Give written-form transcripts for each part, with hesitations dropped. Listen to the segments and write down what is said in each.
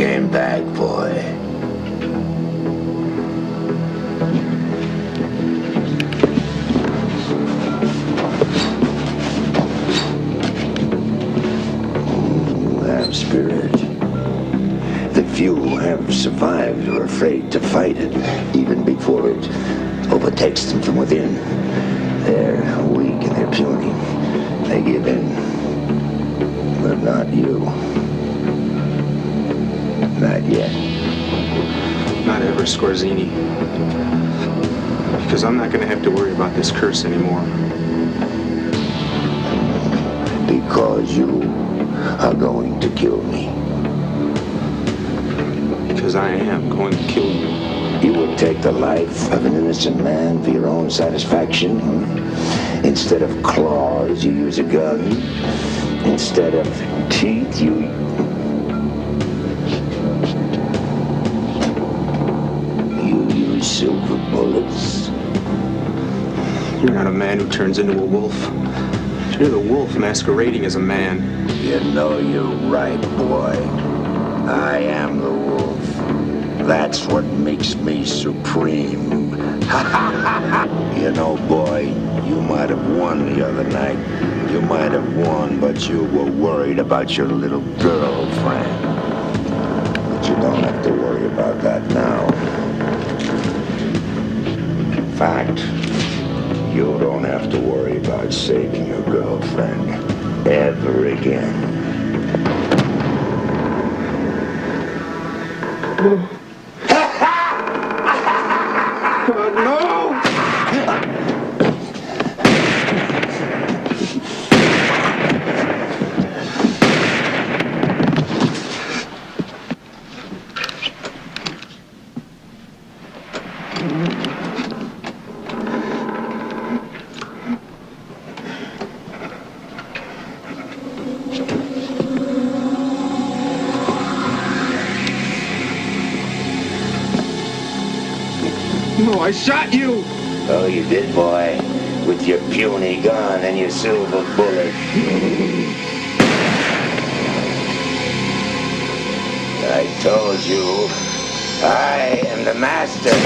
came back, boy. Have spirit. The few who have survived are afraid to fight it, even before it overtakes them from within. They're weak and they're puny. They give in. But not you. Not yet. Not ever, Scorzini. Because I'm not going to have to worry about this curse anymore. Because you are going to kill me. Because I am going to kill you. You would take the life of an innocent man for your own satisfaction. Instead of claws, you use a gun. Instead of teeth, you use silver bullets. You're not a man who turns into a wolf. You're the wolf masquerading as a man. You know you're right, boy. I am the wolf. That's what makes me supreme. You know, boy, you might have won the other night. You might have won, but you were worried about your little girlfriend. But you don't have to worry about that now. In fact, you don't have to worry about saving your girlfriend ever again. No, I shot you! Oh, you did, boy. With your puny gun and your silver bullet. I told you, I am the master.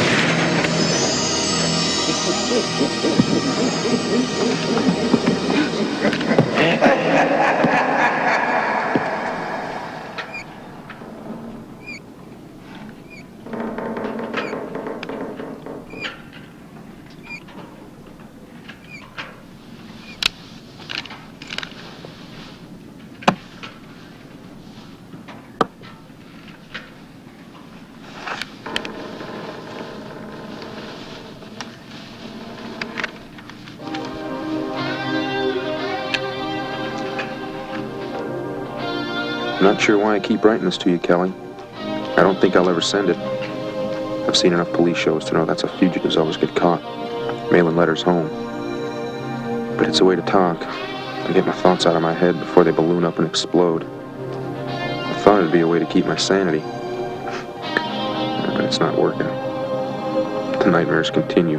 I'm not sure why I keep writing this to you, Kelly. I don't think I'll ever send it. I've seen enough police shows to know that's how fugitives always get caught, mailing letters home. But it's a way to talk, to get my thoughts out of my head before they balloon up and explode. I thought it'd be a way to keep my sanity, but it's not working. The nightmares continue,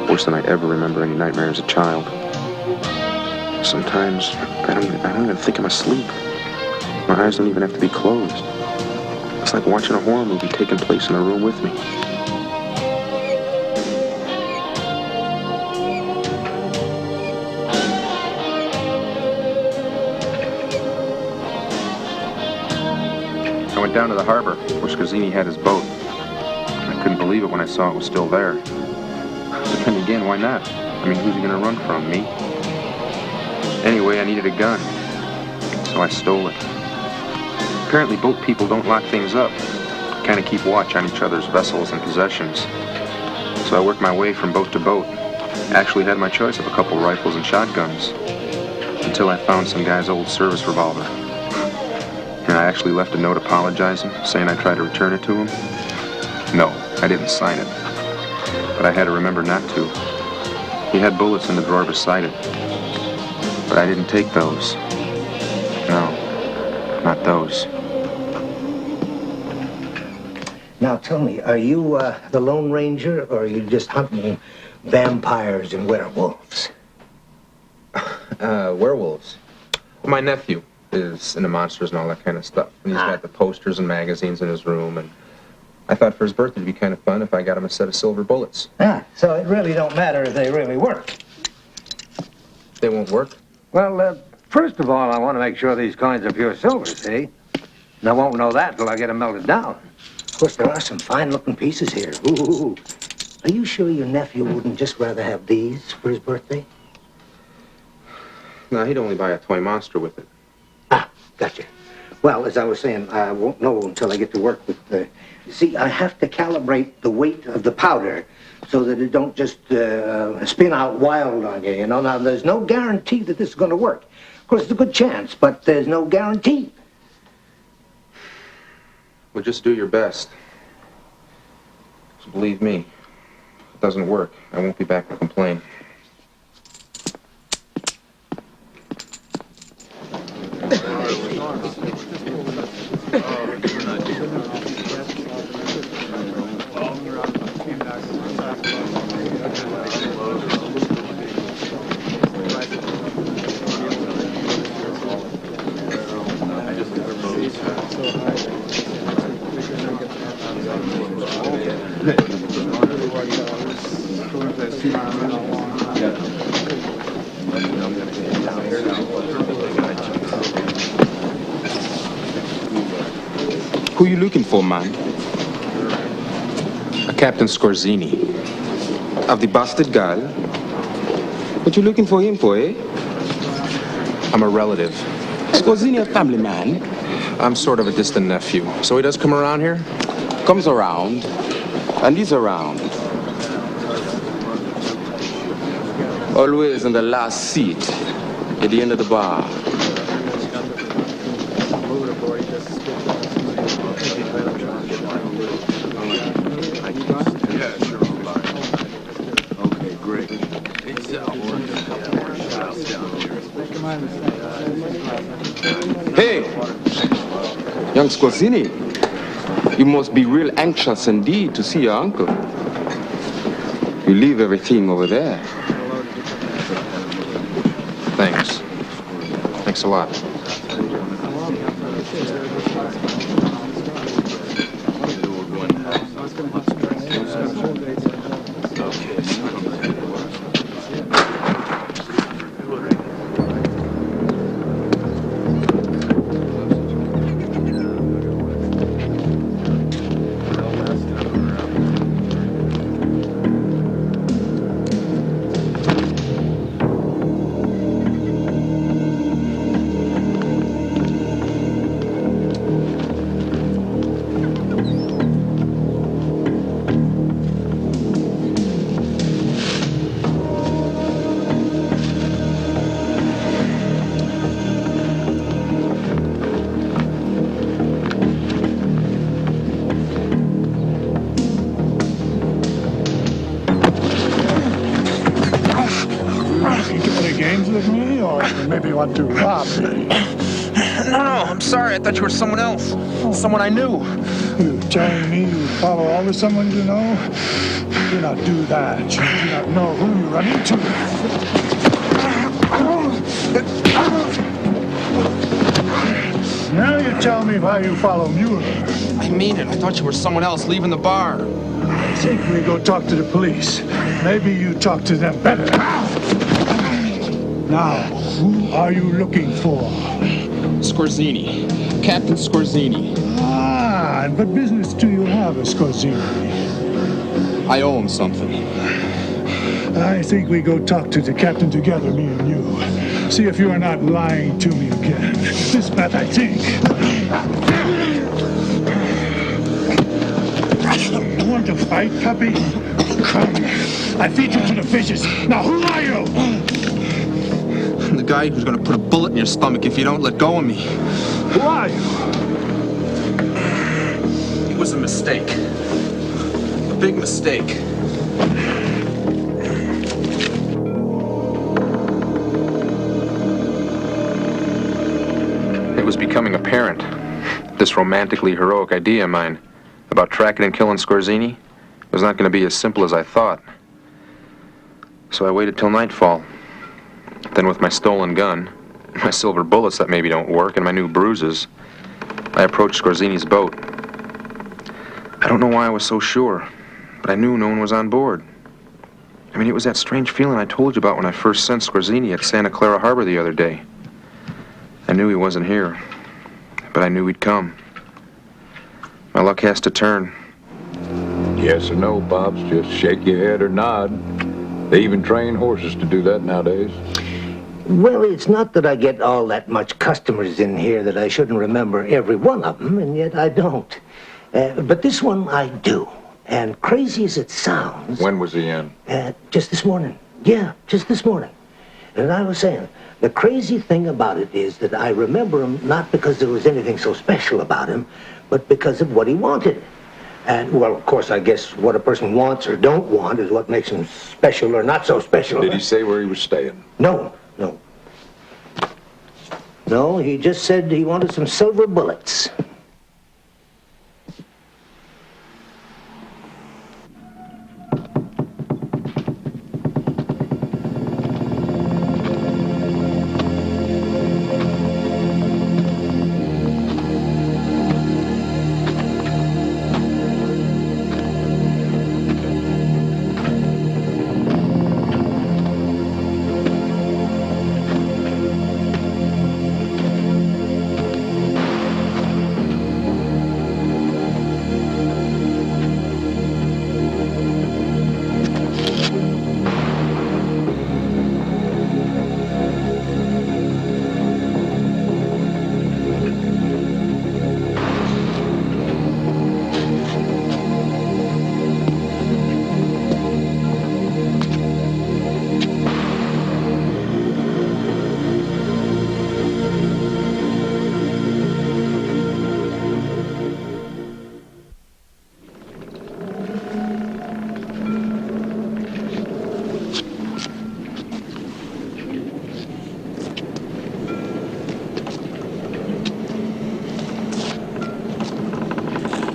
worse than I ever remember any nightmare as a child. Sometimes I don't even think I'm asleep. My eyes don't even have to be closed. It's like watching a horror movie taking place in the room with me. I went down to the harbor where Scorzini had his boat. I couldn't believe it when I saw it was still there. But then again, why not? I mean, who's he gonna run from, me? Anyway, I needed a gun, so I stole it. Apparently boat people don't lock things up. Kind of keep watch on each other's vessels and possessions. So I worked my way from boat to boat. Actually had my choice of a couple rifles and shotguns. Until I found some guy's old service revolver. And I actually left a note apologizing, saying I'd try to return it to him. No, I didn't sign it. But I had to remember not to. He had bullets in the drawer beside it. But I didn't take those. No, not those. Now tell me, are you the Lone Ranger, or are you just hunting vampires and werewolves? Werewolves. My nephew. is into monsters and all that kind of stuff. And he's got the posters and magazines in his room, and I thought for his birthday it'd be kind of fun if I got him a set of silver bullets. Ah, so it really don't matter if they really work. They won't work? Well, first of all, I want to make sure these coins are pure silver, see? And I won't know that till I get them melted down. Of course, there are some fine-looking pieces here. Ooh. Are you sure your nephew wouldn't just rather have these for his birthday? No, he'd only buy a toy monster with it. Ah, gotcha. Well, as I was saying, I won't know until I get to work with the... See, I have to calibrate the weight of the powder so that it don't just spin out wild on you, you know? Now, there's no guarantee that this is going to work. Of course, it's a good chance, but there's no guarantee. Well, just do your best. So believe me, if it doesn't work, I won't be back to complain. Who you looking for, man? A Captain Scorzini. Of the bastard girl? What you looking for him for, eh? I'm a relative. Scorzini a family man. I'm sort of a distant nephew. So he does come around here? Comes around, and he's around. Always in the last seat, at the end of the bar. Hey, young Scorzini, you must be real anxious indeed to see your uncle. You leave everything over there. Thanks. Thanks a lot. Maybe you want to rob me. No, I'm sorry. I thought you were someone else. Someone I knew. You're telling me you follow all of someone you know? You do not do that. You do not know who you run into. Now you tell me why you follow Mueller. I mean it. I thought you were someone else leaving the bar. I think we go talk to the police. Maybe you talk to them better. Now, who are you looking for? Scorzini. Captain Scorzini. Ah, and what business do you have, Scorzini? I owe him something. I think we go talk to the captain together, me and you. See if you are not lying to me again. This much I think. You want to fight, puppy? Come. I feed you to the fishes. Now, who are you? The guy who's gonna put a bullet in your stomach if you don't let go of me. Who are you? It was a mistake. A big mistake. It was becoming apparent. This romantically heroic idea of mine about tracking and killing Scorzini was not going to be as simple as I thought. So I waited till nightfall. Then with my stolen gun, my silver bullets that maybe don't work, and my new bruises, I approached Scorzini's boat. I don't know why I was so sure, but I knew no one was on board. I mean, it was that strange feeling I told you about when I first sensed Scorzini at Santa Clara Harbor the other day. I knew he wasn't here, but I knew he'd come. My luck has to turn. Yes or no, Pops. Just shake your head or nod. They even train horses to do that nowadays. Well, it's not that I get all that much customers in here that I shouldn't remember every one of them, and yet I don't. But this one I do. And crazy as it sounds... When was he in? Just this morning. Yeah, just this morning. And I was saying, the crazy thing about it is that I remember him not because there was anything so special about him, but because of what he wanted. And, well, of course, I guess what a person wants or don't want is what makes him special or not so special. Did he say where he was staying? No. No, he just said he wanted some silver bullets.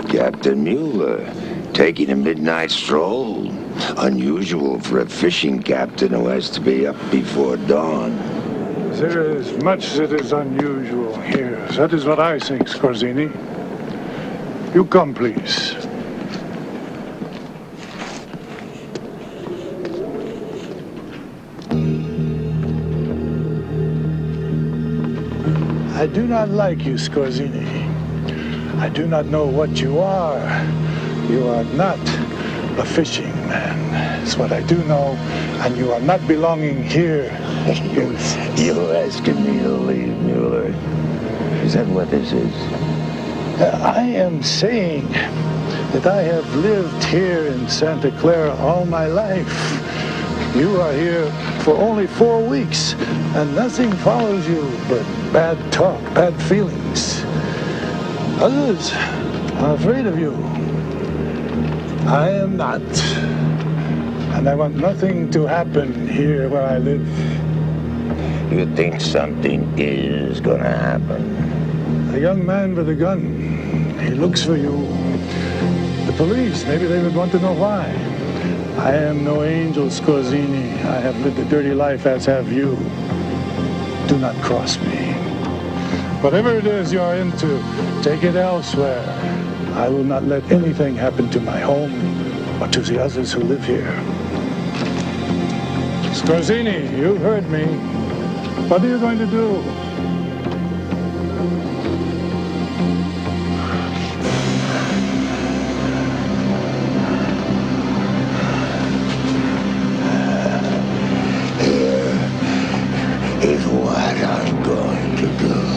Captain Mueller, taking a midnight stroll. Unusual for a fishing captain who has to be up before dawn. There is much that is unusual here. That is what I think, Scorzini. You come, please. I do not like you, Scorzini. I do not know what you are. You are not a fishing man. That's what I do know. And you are not belonging here. You're asking me to leave, Mueller. Is that what this is? I am saying that I have lived here in Santa Clara all my life. You are here for only 4 weeks, and nothing follows you but bad talk, bad feelings. Others are afraid of you. I am not. And I want nothing to happen here where I live. You think something is gonna happen? A young man with a gun. He looks for you. The police, maybe they would want to know why. I am no angel, Scorzini. I have lived a dirty life, as have you. Do not cross me. Whatever it is you're into, take it elsewhere. I will not let anything happen to my home or to the others who live here. Scorzini, you've heard me. What are you going to do? Is what I'm going to do.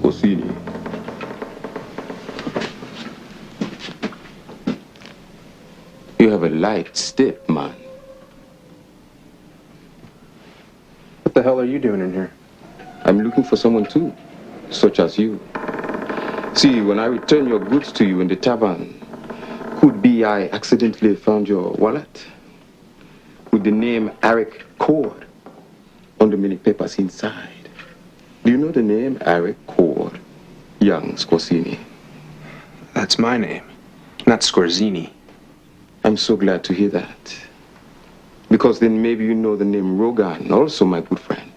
Scorsini. You have a light step, man. What the hell are you doing in here? I'm looking for someone too, such as you. See, when I return your goods to you in the tavern, could be I accidentally found your wallet with the name Eric Cord on the many papers inside. Do you know the name Eric Cord, young Scorsini? That's my name, not Scorsini. I'm so glad to hear that. Because then maybe you know the name Rogan, also my good friend.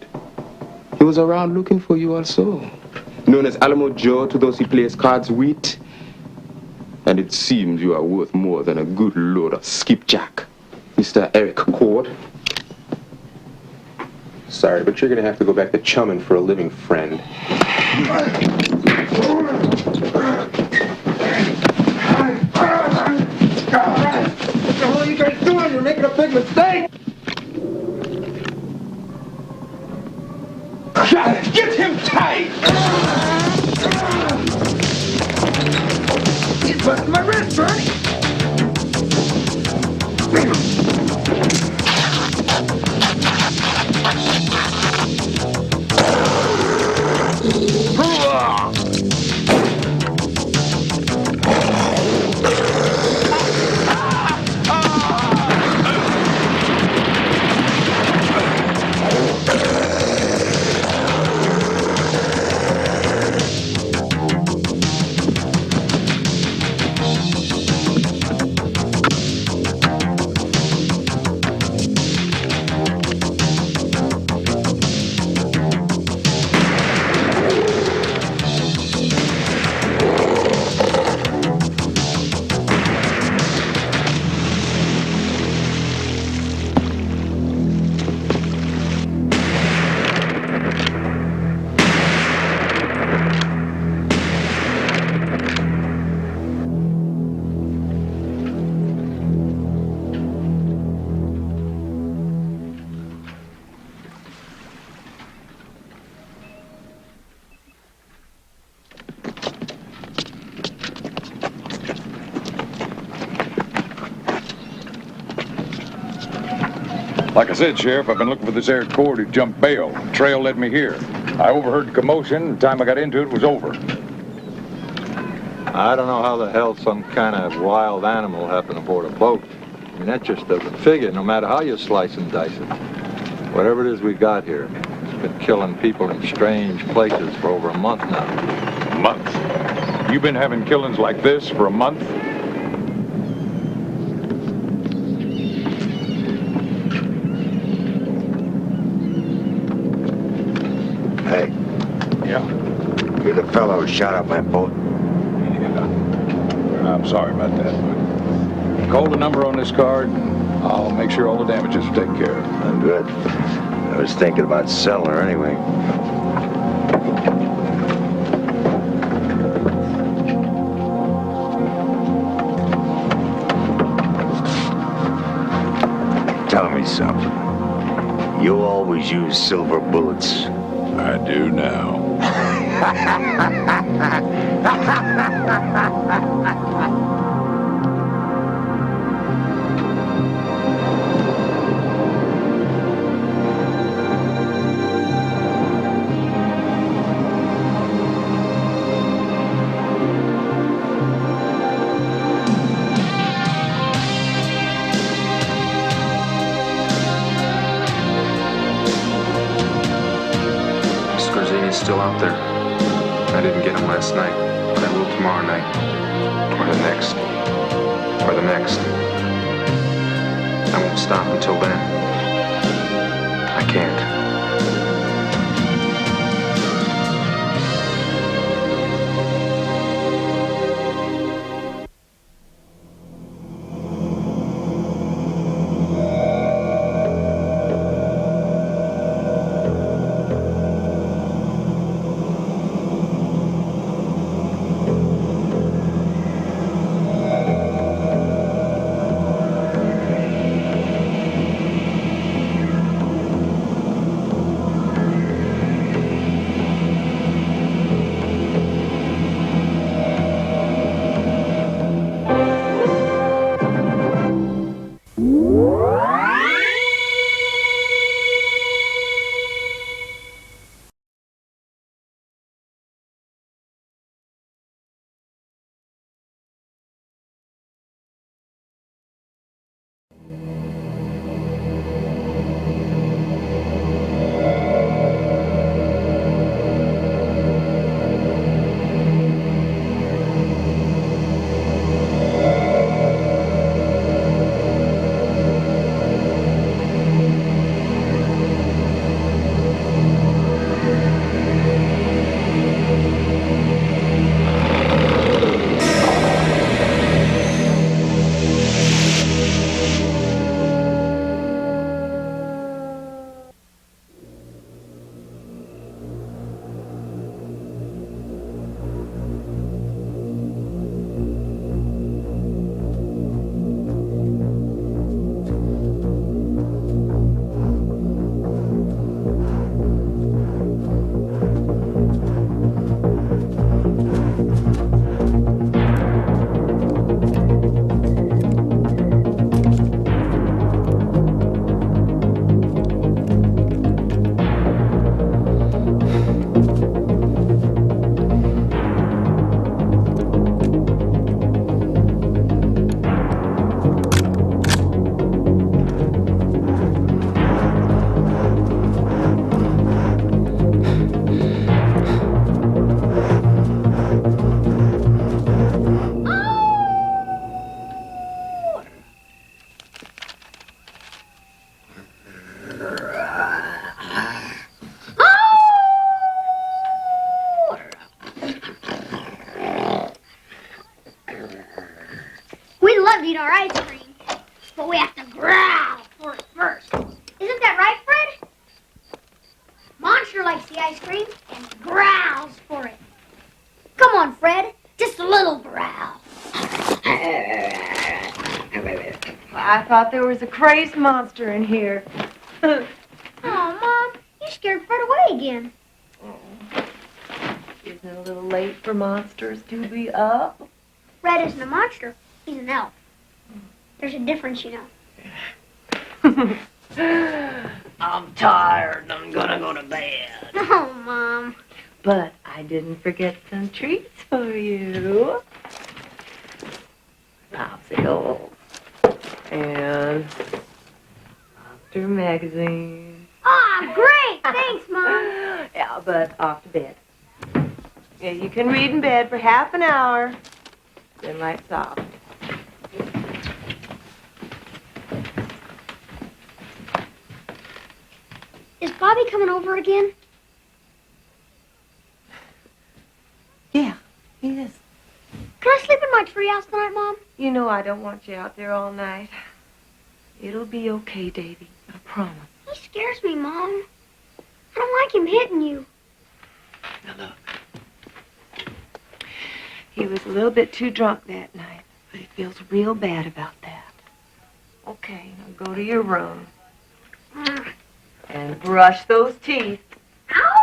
He was around looking for you also. Known as Alamo Joe to those he plays cards with. And it seems you are worth more than a good load of skipjack, Mr. Eric Cord. Sorry, but you're gonna have to go back to chumming for a living friend. What the hell are you guys doing? You're making a big mistake! Get him tight! He's busting my wrist, Bernie! Like I said, Sheriff, I've been looking for this Eric Cord who jumped bail. The trail led me here. I overheard the commotion. The time I got into it was over. I don't know how the hell some kind of wild animal happened aboard a boat. I mean, that just doesn't figure, no matter how you slice and dice it. Whatever it is we got here, it's been killing people in strange places for over a month now. A month? You've been having killings like this for a month? Hey, Yeah. you're the fellow who shot up my boat. Yeah. I'm sorry about that, but call the number on this card. I'll make sure all the damages are taken care of. I'm good. I was thinking about selling her anyway. Tell me something. You always use silver bullets. I do now. Scorsini's still out there. I didn't get him last night, but I will tomorrow night. Or the next. Or the next. I won't stop until then. I can't. We love to eat our ice cream, but we have to growl for it first. Isn't that right, Fred? Monster likes the ice cream and growls for it. Come on, Fred. Just a little growl. I thought there was a crazed monster in here. Oh, Mom, you scared Fred away again. Isn't it a little late for monsters to be up? Fred isn't a monster. He's an elf. There's a difference, you know. I'm tired. I'm gonna go to bed. Oh, Mom. But I didn't forget some treats for you. Popsicles. And Monster magazine. Ah, great. Thanks, Mom. Yeah, but off to bed. Yeah, you can read in bed for half an hour. Then lights off. Is Bobby coming over again? Yeah, he is. Can I sleep in my treehouse tonight, Mom? You know I don't want you out there all night. It'll be okay, Davy. I promise. He scares me, Mom. I don't like him hitting you. Now look. He was a little bit too drunk that night, but he feels real bad about that. Okay, now go to your room. And brush those teeth. Ow!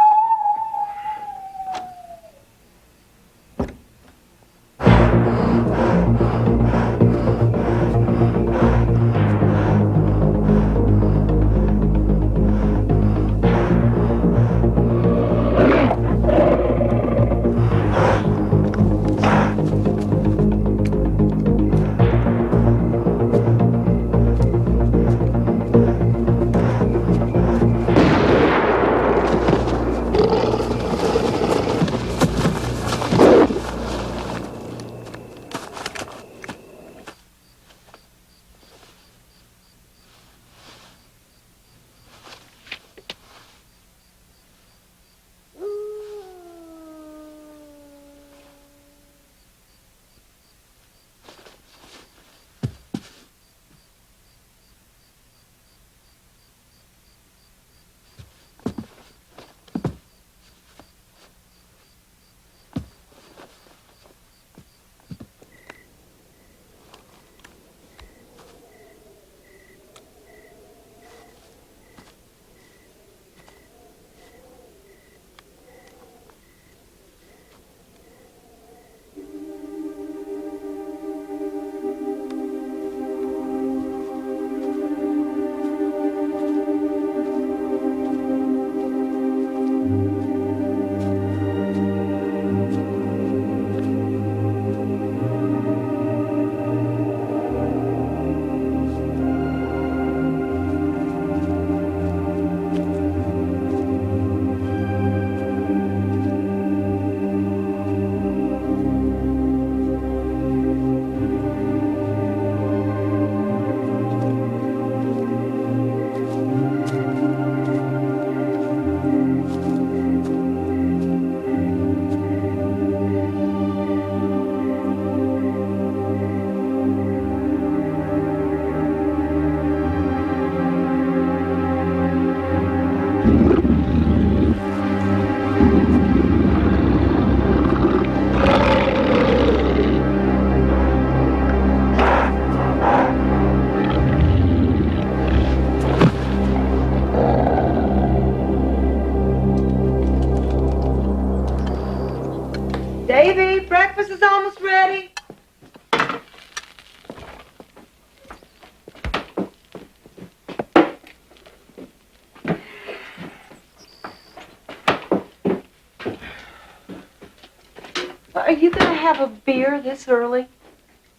you gonna have a beer this early?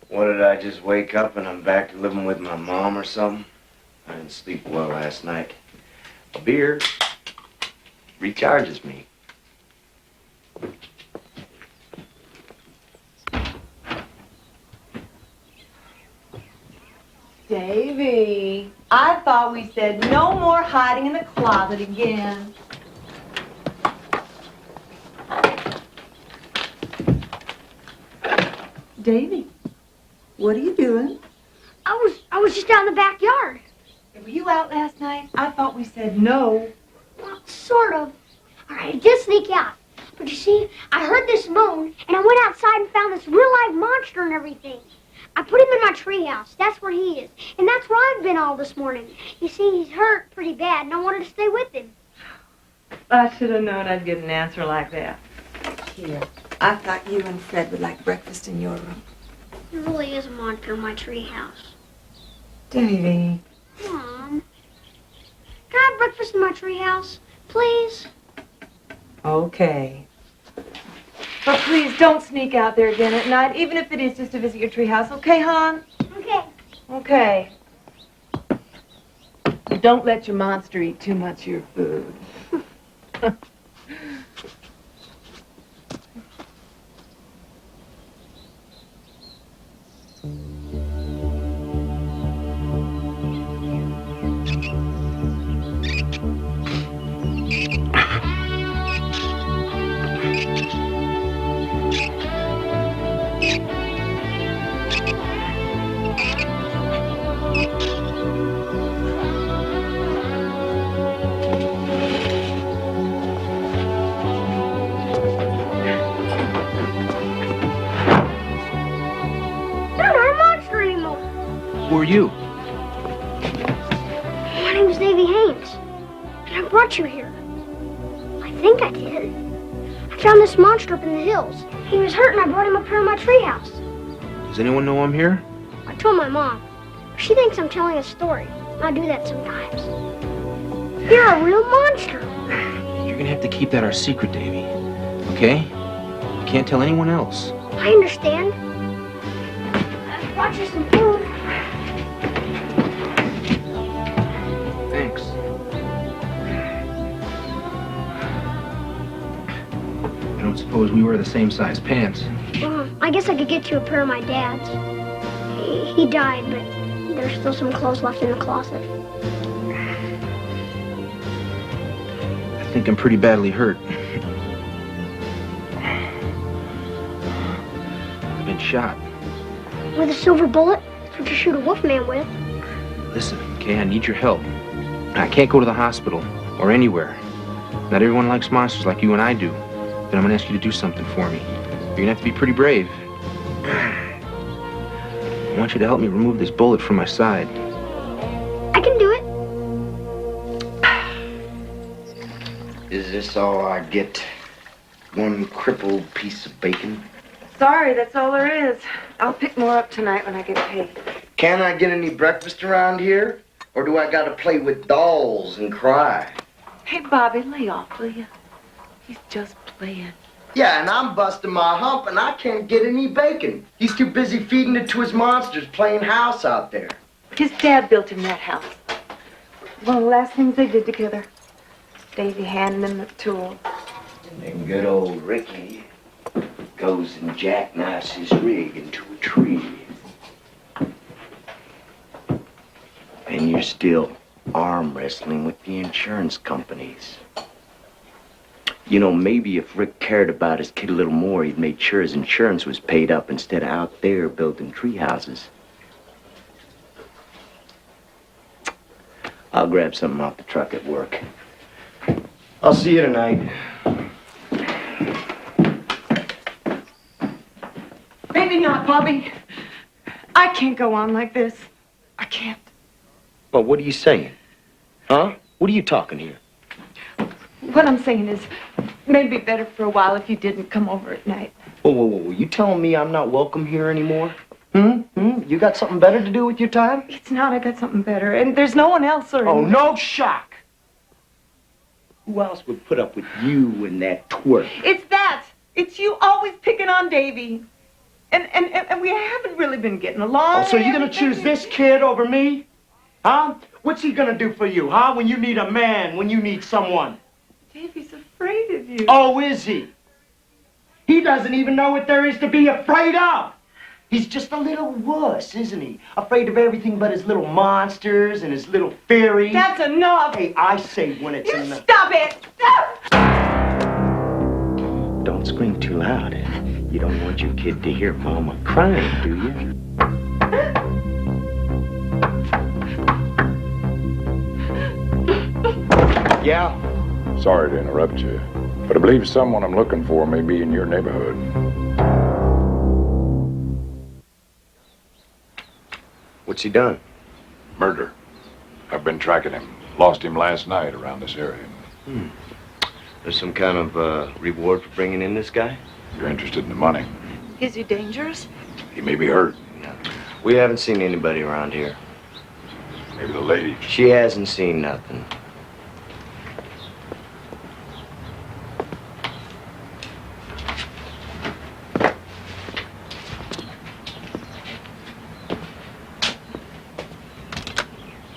What, did I just wake up and I'm back to living with my mom or something? I didn't sleep well last night. A beer recharges me. Davy, I thought we said no more hiding in the closet again. Davy, what are you doing? I was just out in the backyard. Were you out last night? I thought we said no. Well, sort of. All right, I did sneak out. But you see, I heard this moan, and I went outside and found this real-life monster and everything. I put him in my treehouse. That's where he is. And that's where I've been all this morning. You see, he's hurt pretty bad, and I wanted to stay with him. I should have known I'd get an answer like that. Here, I thought you and Fred would like breakfast in your room. There really is a monster in my treehouse. Davy. Mom, can I have breakfast in my treehouse, please? Okay. But please don't sneak out there again at night, even if it is just to visit your treehouse. Okay, hon? Okay. Okay. Don't let your monster eat too much of your food. Who are you? My name's Davy Haynes, and I brought you here. I think I did. I found this monster up in the hills. He was hurt, and I brought him up here in my treehouse. Does anyone know I'm here? I told my mom. She thinks I'm telling a story. I do that sometimes. You're a real monster. You're gonna have to keep that our secret, Davy. Okay? You can't tell anyone else. I understand. I brought you some food. Thanks. I don't suppose we wear the same size pants. Well, I guess I could get you a pair of my dad's. He died, but there's still some clothes left in the closet. I think I'm pretty badly hurt. I've been shot. With a silver bullet? That's what you shoot a wolfman with. Listen, okay, I need your help. I can't go to the hospital or anywhere. Not everyone likes monsters like you and I do. But I'm gonna ask you to do something for me. You're gonna have to be pretty brave. I want you to help me remove this bullet from my side. I can do it. Is this all I get? One crippled piece of bacon? Sorry, that's all there is. I'll pick more up tonight when I get paid. Can I get any breakfast around here? Or do I gotta play with dolls and cry? Hey, Bobby, lay off, will you? He's just playing. Yeah, and I'm busting my hump and I can't get any bacon. He's too busy feeding it to his monsters, playing house out there. His dad built him that house. One of the last things they did together. Davy handed him the tool. And good old Ricky goes and jackknifes his rig into a tree. And you're still arm wrestling with the insurance companies. You know, maybe if Rick cared about his kid a little more, he'd made sure his insurance was paid up instead of out there building tree houses. I'll grab something off the truck at work. I'll see you tonight. Maybe not, Bobby. I can't go on like this. I can't. Well, what are you saying? Huh? What are you talking here? What I'm saying is, maybe better for a while if you didn't come over at night. Whoa. You telling me I'm not welcome here anymore? You got something better to do with your time? It's not. I got something better. And there's no one else or... Oh, no shock. Who else would put up with you and that twerp? It's that. It's you always picking on Davy. And we haven't really been getting along. Oh, so you're gonna choose this kid over me? Huh? What's he gonna do for you, huh? When you need a man, when you need someone? Davy's afraid of you. Oh, is he? He doesn't even know what there is to be afraid of. He's just a little wuss, isn't he? Afraid of everything but his little monsters and his little fairies. That's enough. Hey, I say when it's enough. Stop it! Don't scream too loud. You don't want your kid to hear Mama crying, do you? Yeah? Sorry to interrupt you, but I believe someone I'm looking for may be in your neighborhood. What's he done? Murder. I've been tracking him. Lost him last night around this area. There's some kind of reward for bringing in this guy? You're interested in the money. Is he dangerous? He may be hurt. We haven't seen anybody around here. Maybe the lady. She hasn't seen nothing.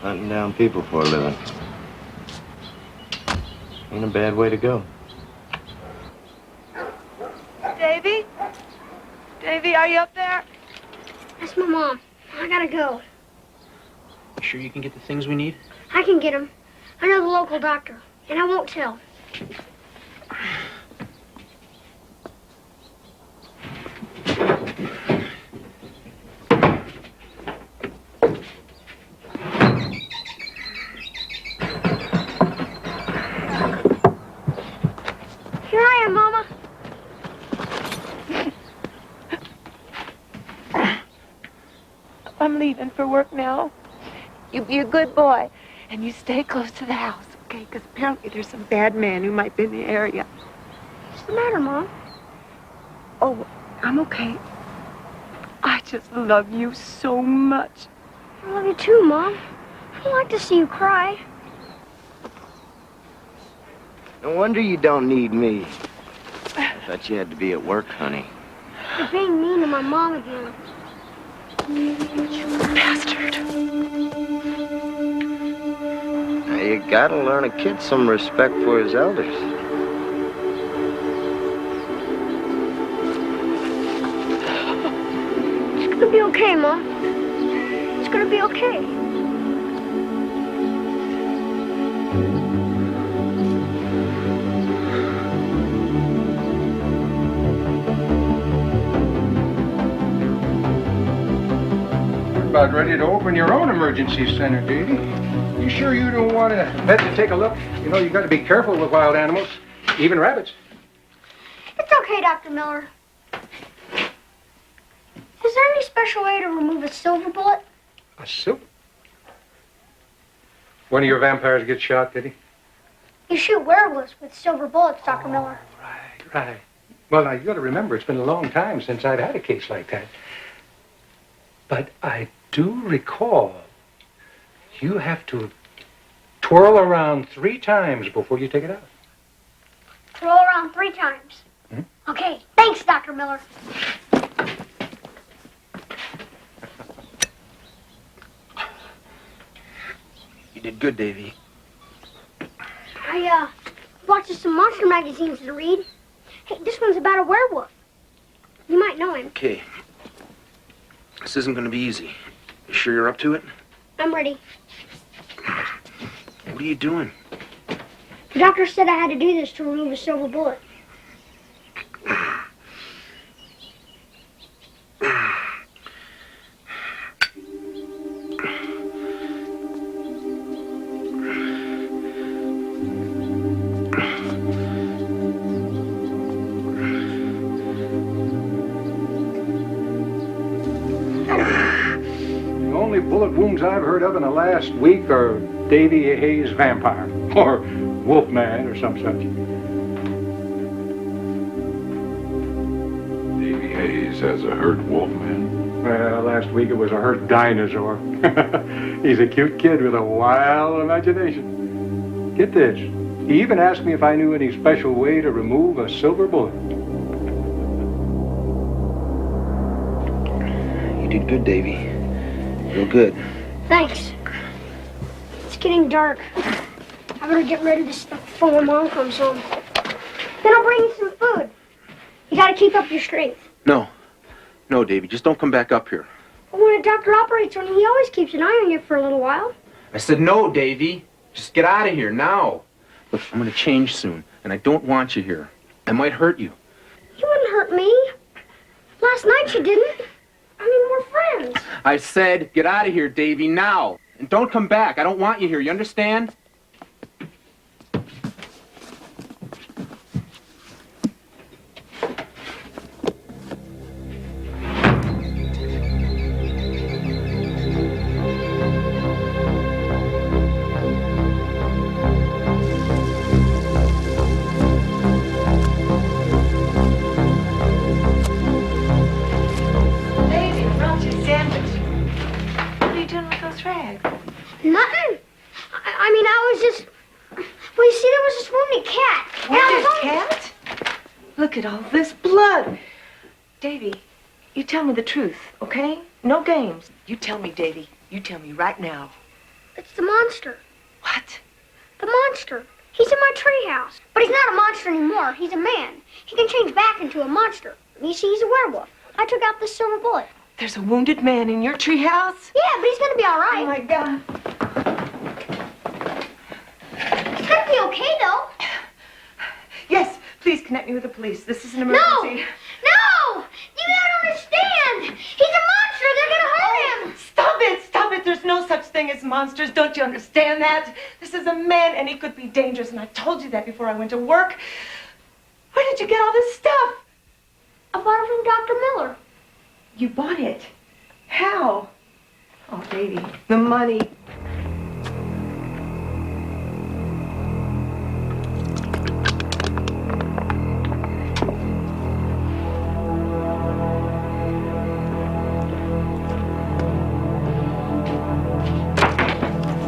Hunting down people for a living. Ain't a bad way to go. Davy? Davy, are you up there? That's my mom. I gotta go. You sure you can get the things we need? I can get them. I know the local doctor, and I won't tell. Here I am, Mama. I'm leaving for work now. You be a good boy, and you stay close to the house, okay? Because apparently there's some bad man who might be in the area. What's the matter, Mom? Oh, I'm okay. I just love you so much. I love you too, Mom. I don't like to see you cry. No wonder you don't need me. I thought you had to be at work, honey. You're being mean to my mom again. You bastard. Now, you gotta learn a kid some respect for his elders. It's gonna be okay, Mom. It's gonna be okay. About ready to open your own emergency center, Davy. You sure you don't want a vet to take a look? You know, you got to be careful with wild animals, even rabbits. It's okay, Dr. Miller. Is there any special way to remove a silver bullet? A silver? One of your vampires gets shot, did he? You shoot werewolves with silver bullets, Dr. Miller. Right. Well, now, you got to remember, it's been a long time since I've had a case like that. But I do recall you have to twirl around 3 times before you take it out. Throw around 3 times. Okay, thanks, Dr. Miller. You did good, Davy. I bought you some monster magazines to read. Hey, this one's about a werewolf. You might know him. Okay. This isn't going to be easy. You sure you're up to it? I'm ready. What are you doing? The doctor said I had to do this to remove a silver bullet. The only bullet wounds I've heard of in the last week are Davy Hayes Vampire, or Wolfman, or some such. Davy Hayes has a hurt Wolfman. Well, last week it was a hurt dinosaur. He's a cute kid with a wild imagination. Get this. He even asked me if I knew any special way to remove a silver bullet. You did good, Davy. Real good. Thanks. It's getting dark. I better get rid of this stuff before my mom comes home. Then I'll bring you some food. You gotta keep up your strength. No. No, Davy, just don't come back up here. But when a doctor operates on you, he always keeps an eye on you for a little while. I said no, Davy. Just get out of here now. Look, I'm gonna change soon, and I don't want you here. I might hurt you. You wouldn't hurt me. Last night you didn't. I mean, we're friends. I said get out of here, Davy, now. And don't come back. I don't want you here. You understand? Nothing. I mean, I was just... Well, you see, there was this wounded cat. Wounded cat? Look at all this blood. Davy, you tell me the truth, okay? No games. You tell me, Davy. You tell me right now. It's the monster. What? The monster. He's in my treehouse. But he's not a monster anymore. He's a man. He can change back into a monster. You see, he's a werewolf. I took out this silver bullet. There's a wounded man in your treehouse? Yeah, but he's gonna be all right. Oh, my God. He's gonna be okay, though. Yes, please connect me with the police. This is an emergency. No! You don't understand! He's a monster! They're gonna hurt him! Stop it! Stop it! There's no such thing as monsters. Don't you understand that? This is a man, and he could be dangerous, and I told you that before I went to work. Where did you get all this stuff? I bought it from Dr. Miller. You bought it? How? Oh, baby, the money.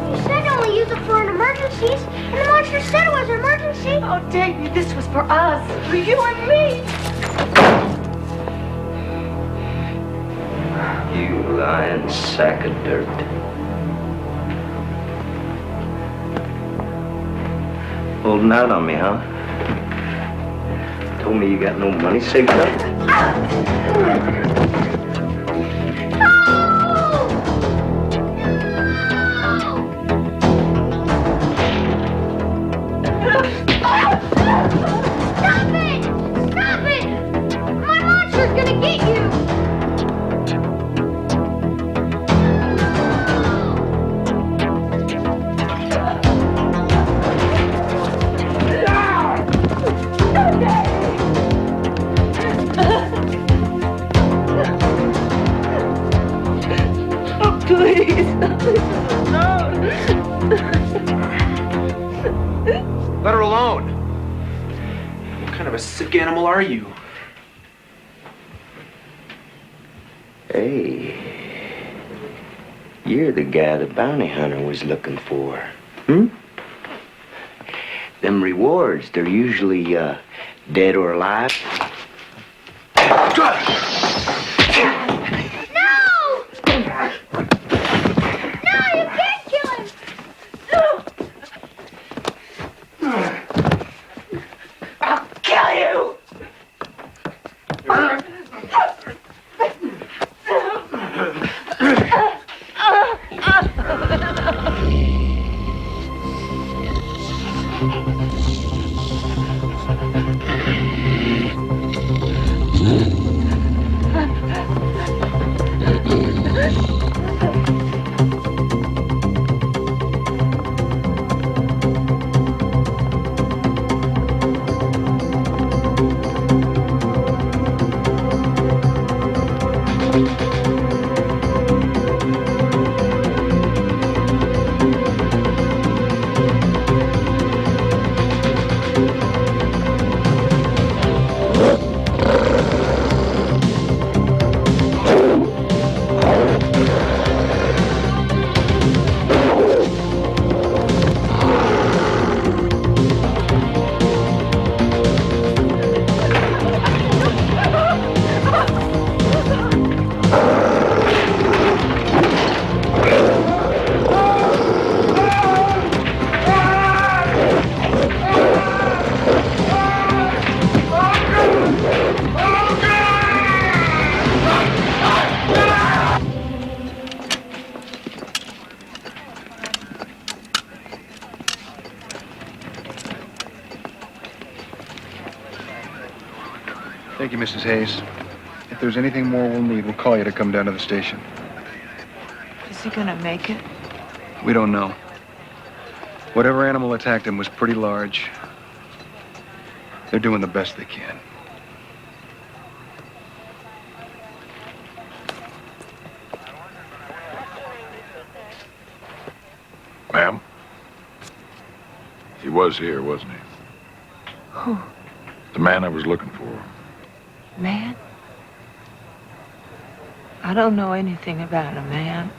You said only use it for emergencies, and the monster said it was an emergency. Oh, Davy, this was for us, for you and me. You lying sack of dirt. Holding out on me, huh? Told me you got no money saved up? Stop it! Stop it! My monster's gonna get you! Let her alone. What kind of a sick animal are you? Hey, you're the guy the bounty hunter was looking for. Hmm? Them rewards, they're usually dead or alive. Thank you, Mrs. Hayes. If there's anything more we'll need, we'll call you to come down to the station. Is he gonna make it? We don't know. Whatever animal attacked him was pretty large. They're doing the best they can. Ma'am? He was here, wasn't he? Who? The man I was looking for. Man? I don't know anything about a man.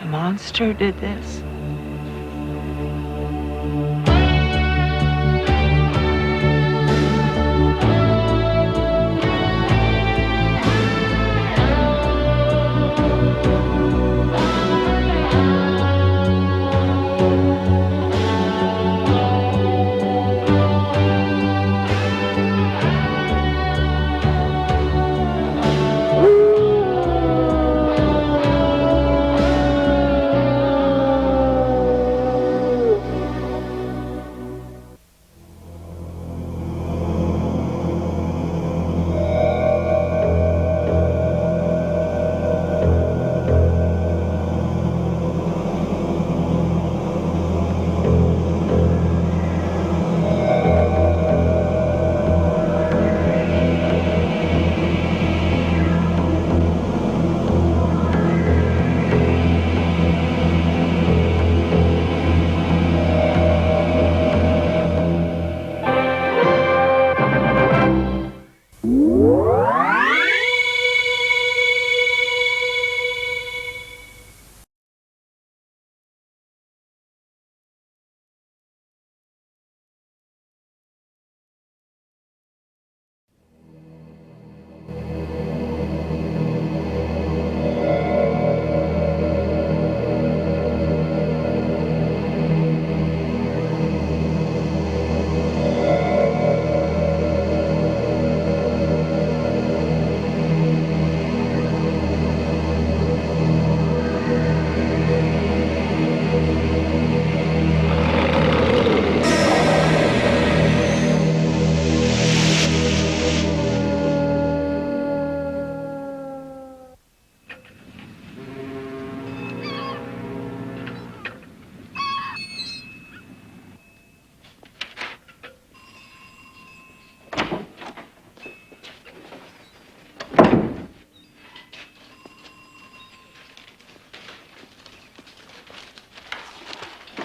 A monster did this.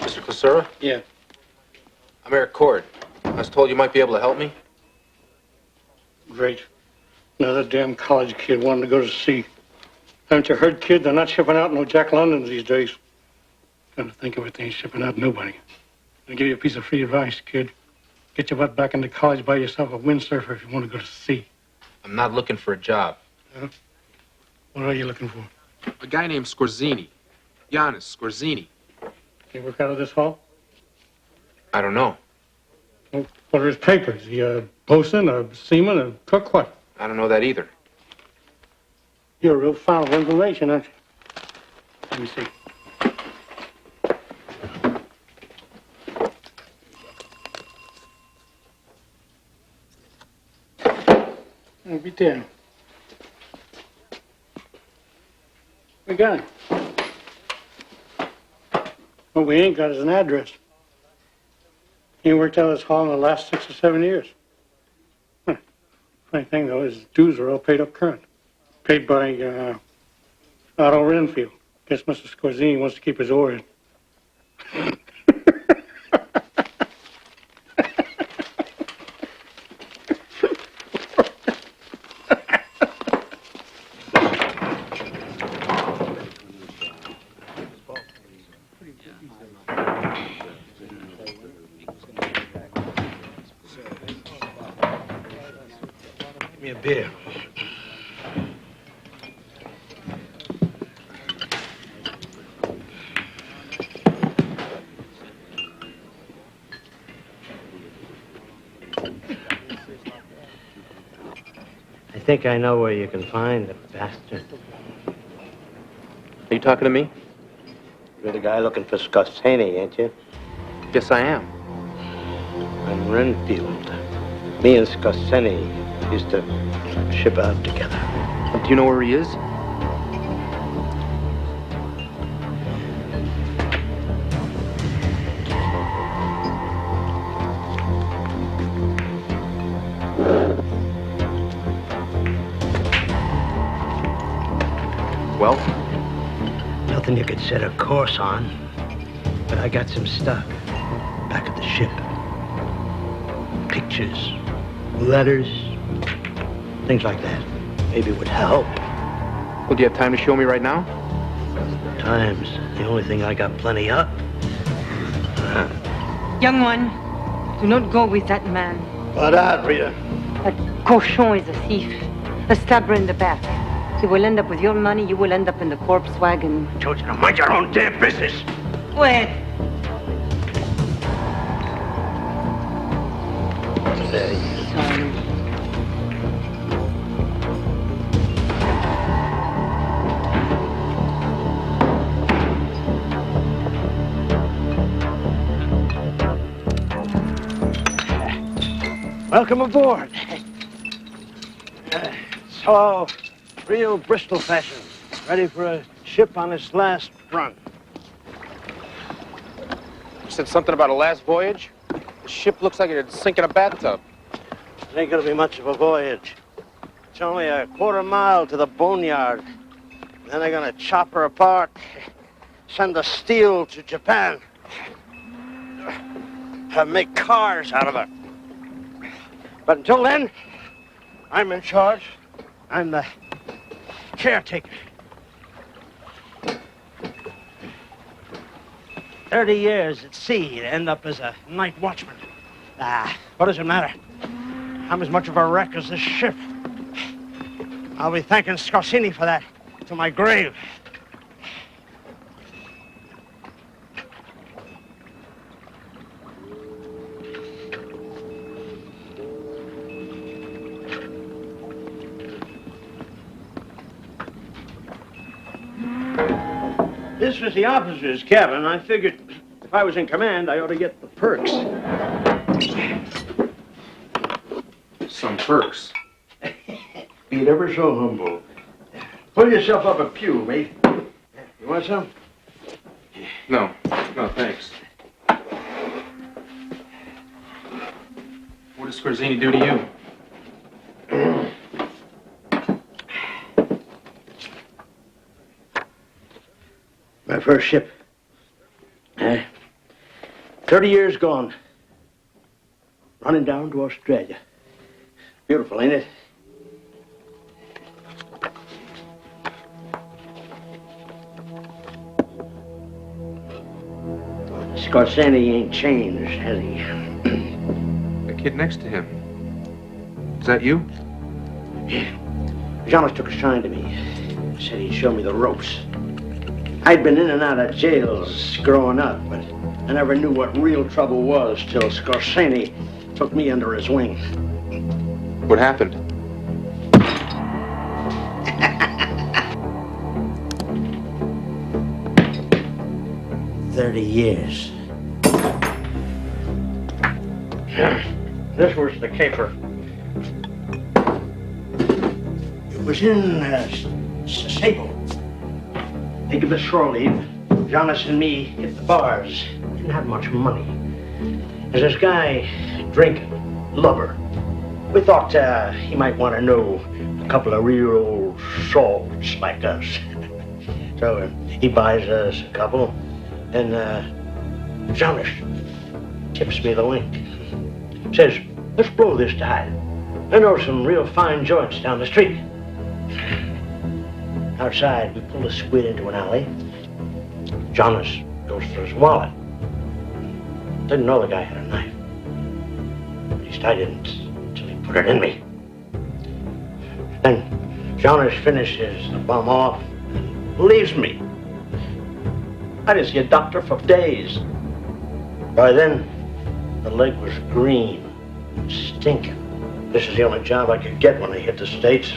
Mr. Clasura? Yeah. I'm Eric Cord. I was told you might be able to help me. Great. Another damn college kid wanting to go to sea. Haven't you heard, kid? They're not shipping out no Jack Londons these days. Come to think of it, they ain't shipping out nobody. I'll give you a piece of free advice, kid. Get your butt back into college, buy yourself a windsurfer if you want to go to sea. I'm not looking for a job. Huh? What are you looking for? A guy named Scorzini. Giannis Scorzini. Can you work out of this hall? I don't know. Well, what are his papers? Is he a bosun, a seaman, a cook, what? I don't know that either. You're a real fond of information, aren't you? Let me see. I'll be damned. We got him. What we ain't got is an address. He ain't worked out of this hall in the last 6 or 7 years. Funny thing, though, his dues are all paid up current. Paid by Otto Renfield. Guess Mr. Scorzini wants to keep his oar in. Give me a beer. I think I know where you can find the bastard. Are you talking to me? You're the guy looking for Scorzini, ain't you? Yes, I am. I'm Renfield. Me and Scorzini Used to ship out together. Do you know where he is? Well? Nothing you could set a course on, but I got some stuff back at the ship. Pictures, letters, things like that. Maybe it would help. Well, do you have time to show me right now? Time's the only thing I got plenty of. Young one, do not go with that man. What out, Rita? That cochon is a thief. A stabber in the back. He will end up with your money, you will end up in the corpse wagon. I told you to mind your own damn business. Go ahead. Sorry. Welcome aboard. It's all real Bristol fashion. Ready for a ship on its last run. You said something about a last voyage? The ship looks like it'd sink in a bathtub. It ain't gonna be much of a voyage. It's only a quarter-mile to the boneyard. Then they're gonna chop her apart, send the steel to Japan, make cars out of her. But until then, I'm in charge. I'm the caretaker. 30 years at sea to end up as a night watchman. What does it matter? I'm as much of a wreck as this ship. I'll be thanking Scorsini for that to my grave. This was the officer's cabin. I figured if I was in command, I ought to get the perks. Some perks. Be it ever so humble. Pull yourself up a pew, mate. You want some? No, thanks. What does Scorsini do to you? My first ship. 30 years gone. Running down to Australia. Beautiful, ain't it? Scorsini ain't changed, has he? The kid next to him. Is that you? Yeah. Jonas took a shine to me. Said he'd show me the ropes. I'd been in and out of jails growing up, but I never knew what real trouble was till Scorsini took me under his wing. What happened? $30 years. This was the caper. It was in Sable. They give us shore leave. Jonas and me hit the bars. Didn't have much money. There's this guy drinking, Lover. We thought he might want to know a couple of real old salts like us. So he buys us a couple, and Jonas tips me the wink. Says, let's blow this tide. I know some real fine joints down the street. Outside, we pulled a squid into an alley. Jonas goes for his wallet. Didn't know the guy had a knife. At least I didn't until he put it in me. Then Jonas finishes the bum off and leaves me. I didn't see a doctor for days. By then, the leg was green and stinking. This is the only job I could get when I hit the States.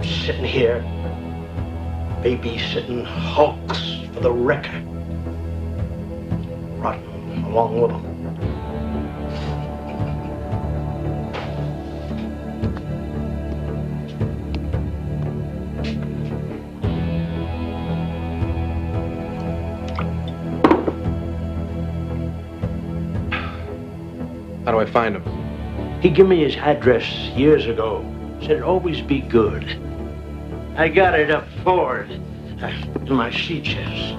Sitting here, babysitting hulks for the wrecker. Rotting along with them. How do I find him? He gave me his address years ago. Said always be good. I got it up forward in my sea chest.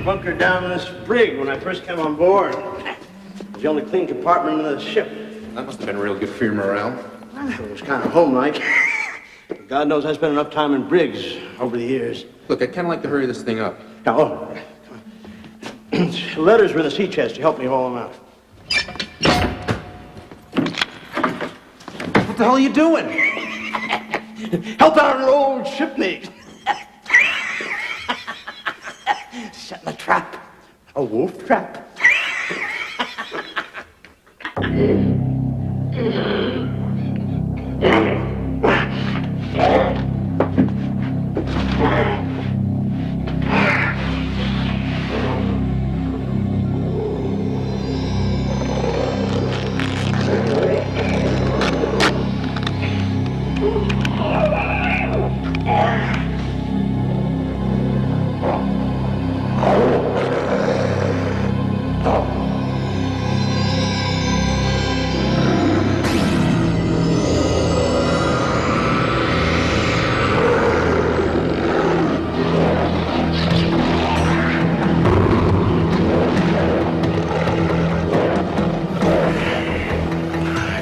Bunkered down in this brig when I first came on board. It was the only clean compartment in the ship. That must have been real good for your morale. It was kind of homelike. God knows I spent enough time in brigs over the years. Look, I'd kind of like to hurry this thing up. Oh, letters were in the sea chest. You helped me haul them out. What the hell are you doing? Help out an old shipmate. Setting a trap. A wolf trap.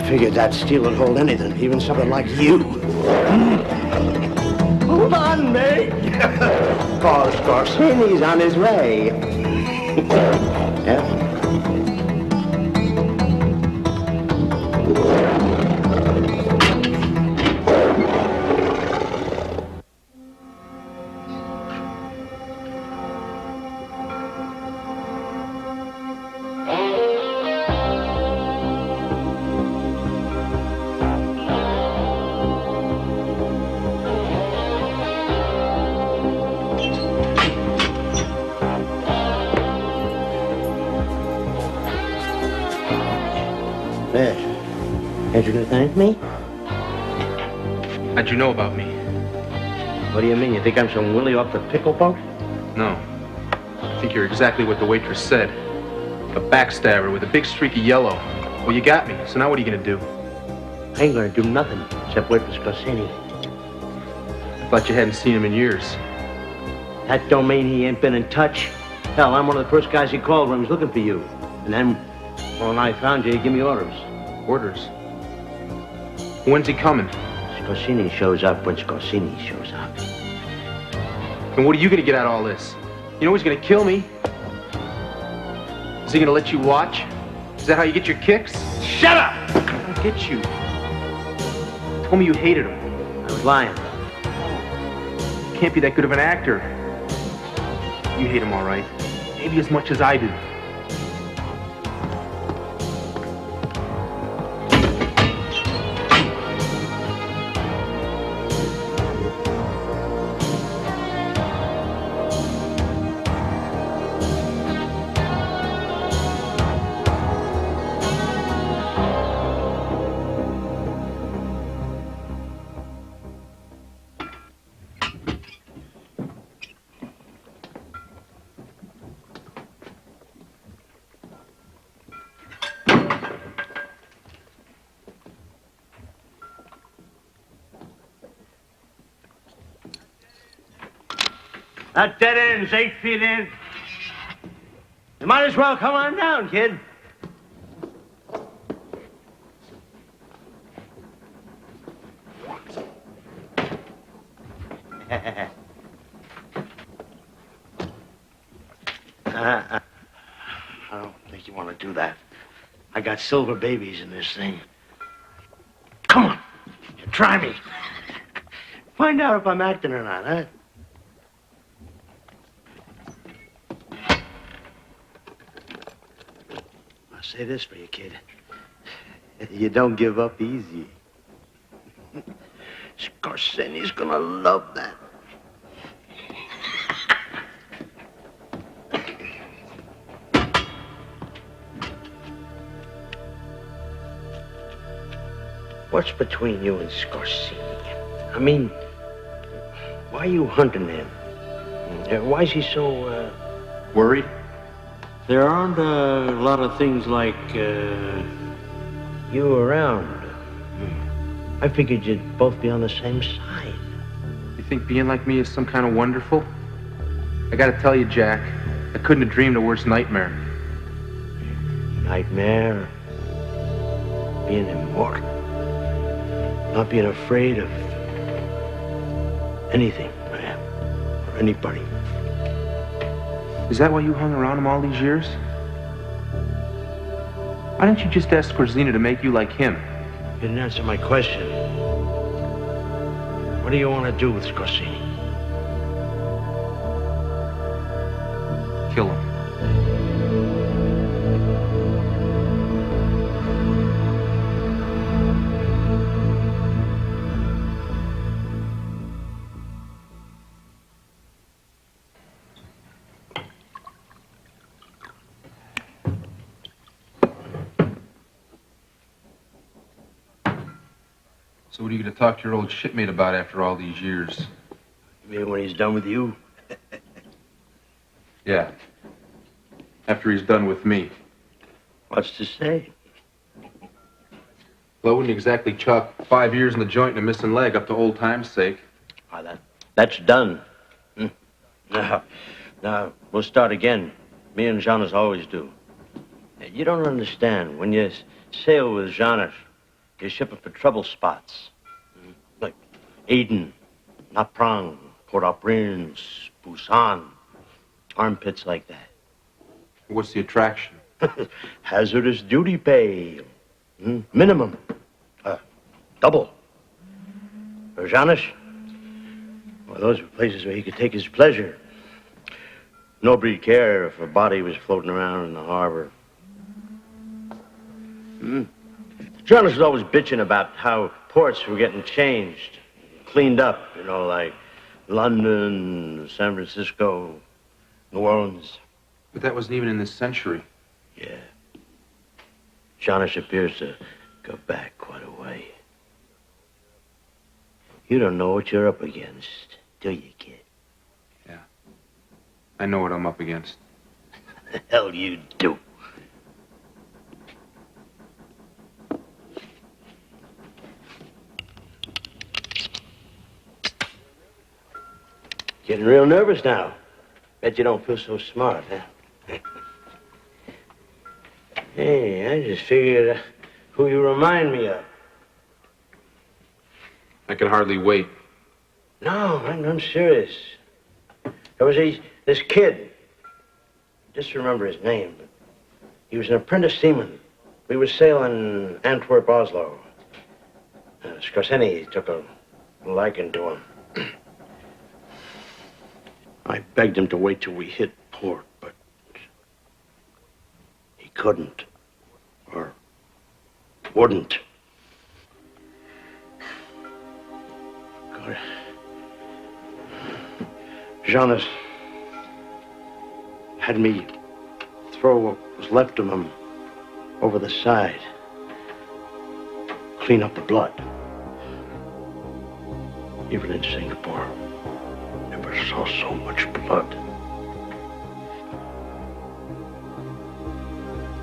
Figured that steel would hold anything, even something like you. Hold on, mate. Call Scorsini's on his way. Yeah. Ain't you gonna thank me? How'd you know about me? What do you mean? You think I'm some Willie off the pickle boat? No. I think you're exactly what the waitress said. A backstabber with a big streak of yellow. Well, you got me, so now what are you gonna do? I ain't gonna do nothing except wait for Scorsini. I thought you hadn't seen him in years. That don't mean he ain't been in touch. Hell, I'm one of the first guys he called when he was looking for you. And then, when I found you, he gave me orders. Orders? When's he coming? Scorsini shows up when Scorsini shows up. And what are you gonna get out of all this? You know he's gonna kill me. Is he gonna let you watch? Is that how you get your kicks? Shut up! I don't get you. You told me you hated him. I was lying. You can't be that good of an actor. You hate him all right. Maybe as much as I do. That dead end's 8 feet in. You might as well come on down, kid. I don't think you want to do that. I got silver babies in this thing. Come on, try me. Find out if I'm acting or not, huh? I'll say this for you, kid. You don't give up easy. Scorsini's gonna love that. What's between you and Scorsese? I mean, why are you hunting him? Why is he so, Worried? There aren't a lot of things like, you around. I figured you'd both be on the same side. You think being like me is some kind of wonderful? I gotta tell you, Jack, I couldn't have dreamed a worse nightmare. Nightmare? Being immortal. Not being afraid of anything, man, or anybody. Is that why you hung around him all these years? Why didn't you just ask Scorsese to make you like him? You didn't answer my question. What do you want to do with Scorsese? Kill him. So what are you going to talk to your old shipmate about after all these years? You mean when he's done with you? Yeah. After he's done with me. What's to say? Well, I wouldn't exactly chalk 5 years in the joint and a missing leg up to old time's sake. That's done. Now, we'll start again. Me and Janis always do. You don't understand. When you sail with Janis, you're shipping for trouble spots. Like Aden, Naprang, Port-au-Prince, Busan. Armpits like that. What's the attraction? Hazardous duty pay. Minimum. Double. For Janis, well, those were places where he could take his pleasure. Nobody'd care if a body was floating around in the harbor. Janis was always bitching about how ports were getting changed, cleaned up, like London, San Francisco, New Orleans. But that wasn't even in this century. Yeah. Janis appears to go back quite a way. You don't know what you're up against, do you, kid? Yeah. I know what I'm up against. The hell you do. Getting real nervous now. Bet you don't feel so smart, huh? Hey, I just figured who you remind me of. I can hardly wait. No, I'm serious. There was this kid. Just remember his name. But he was an apprentice seaman. We were sailing Antwerp, Oslo. Scorsese took a liking to him. I begged him to wait till we hit port, but he couldn't. Or wouldn't. God. Janis had me throw what was left of him over the side. Clean up the blood. Even in Singapore, never saw so much blood.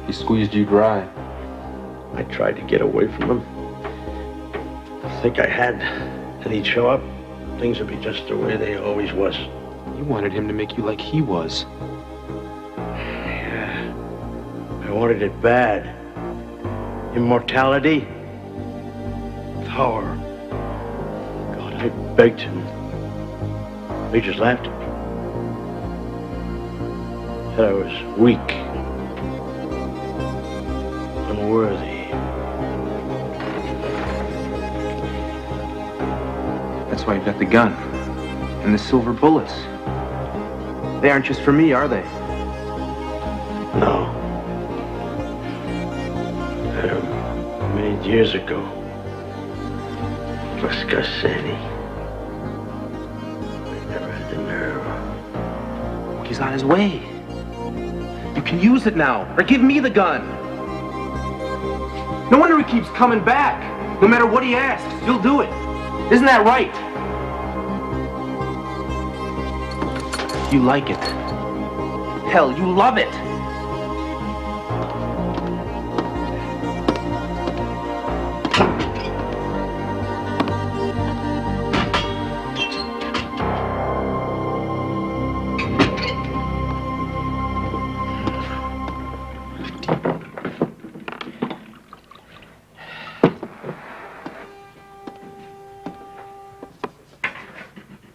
He squeezed you dry. I tried to get away from him. I think I had. And he'd show up, things would be just the way they always was. You wanted him to make you like he was. Yeah. I wanted it bad. Immortality. Power. God, I begged him. He just laughed at me. Said I was weak. Unworthy. That's why you've got the gun. And the silver bullets. They aren't just for me, are they? No. I had them made years ago. For Scorsese. I never had the nerve. He's on his way. You can use it now. Or give me the gun. No wonder he keeps coming back. No matter what he asks, you'll do it. Isn't that right? You like it. Hell, you love it.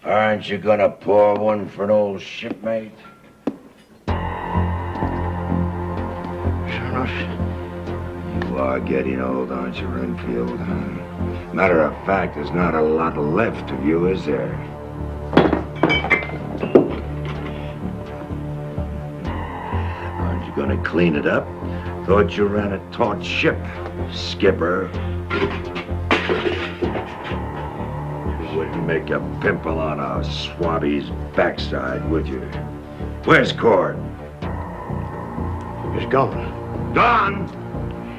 Aren't you gonna pour one for an old shipmate? Sure enough. You are getting old, aren't you, Renfield? Matter of fact, there's not a lot left of you, is there? Aren't you gonna clean it up? Thought you ran a taut ship, skipper. Wouldn't make a pimple on a swabby's backside, would you? Where's Cord? He's gone. Gone?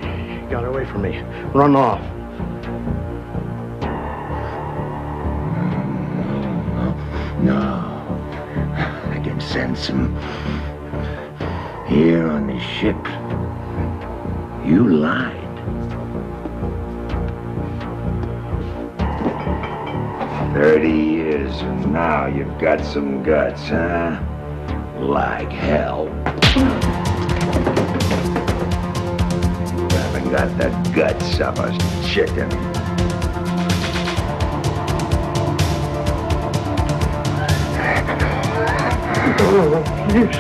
He got away from me. Run off. No. I can sense him. Here on the ship. You lied. "30 years, and now you've got some guts, huh? Like hell. You haven't got the guts of a chicken." Oh, please.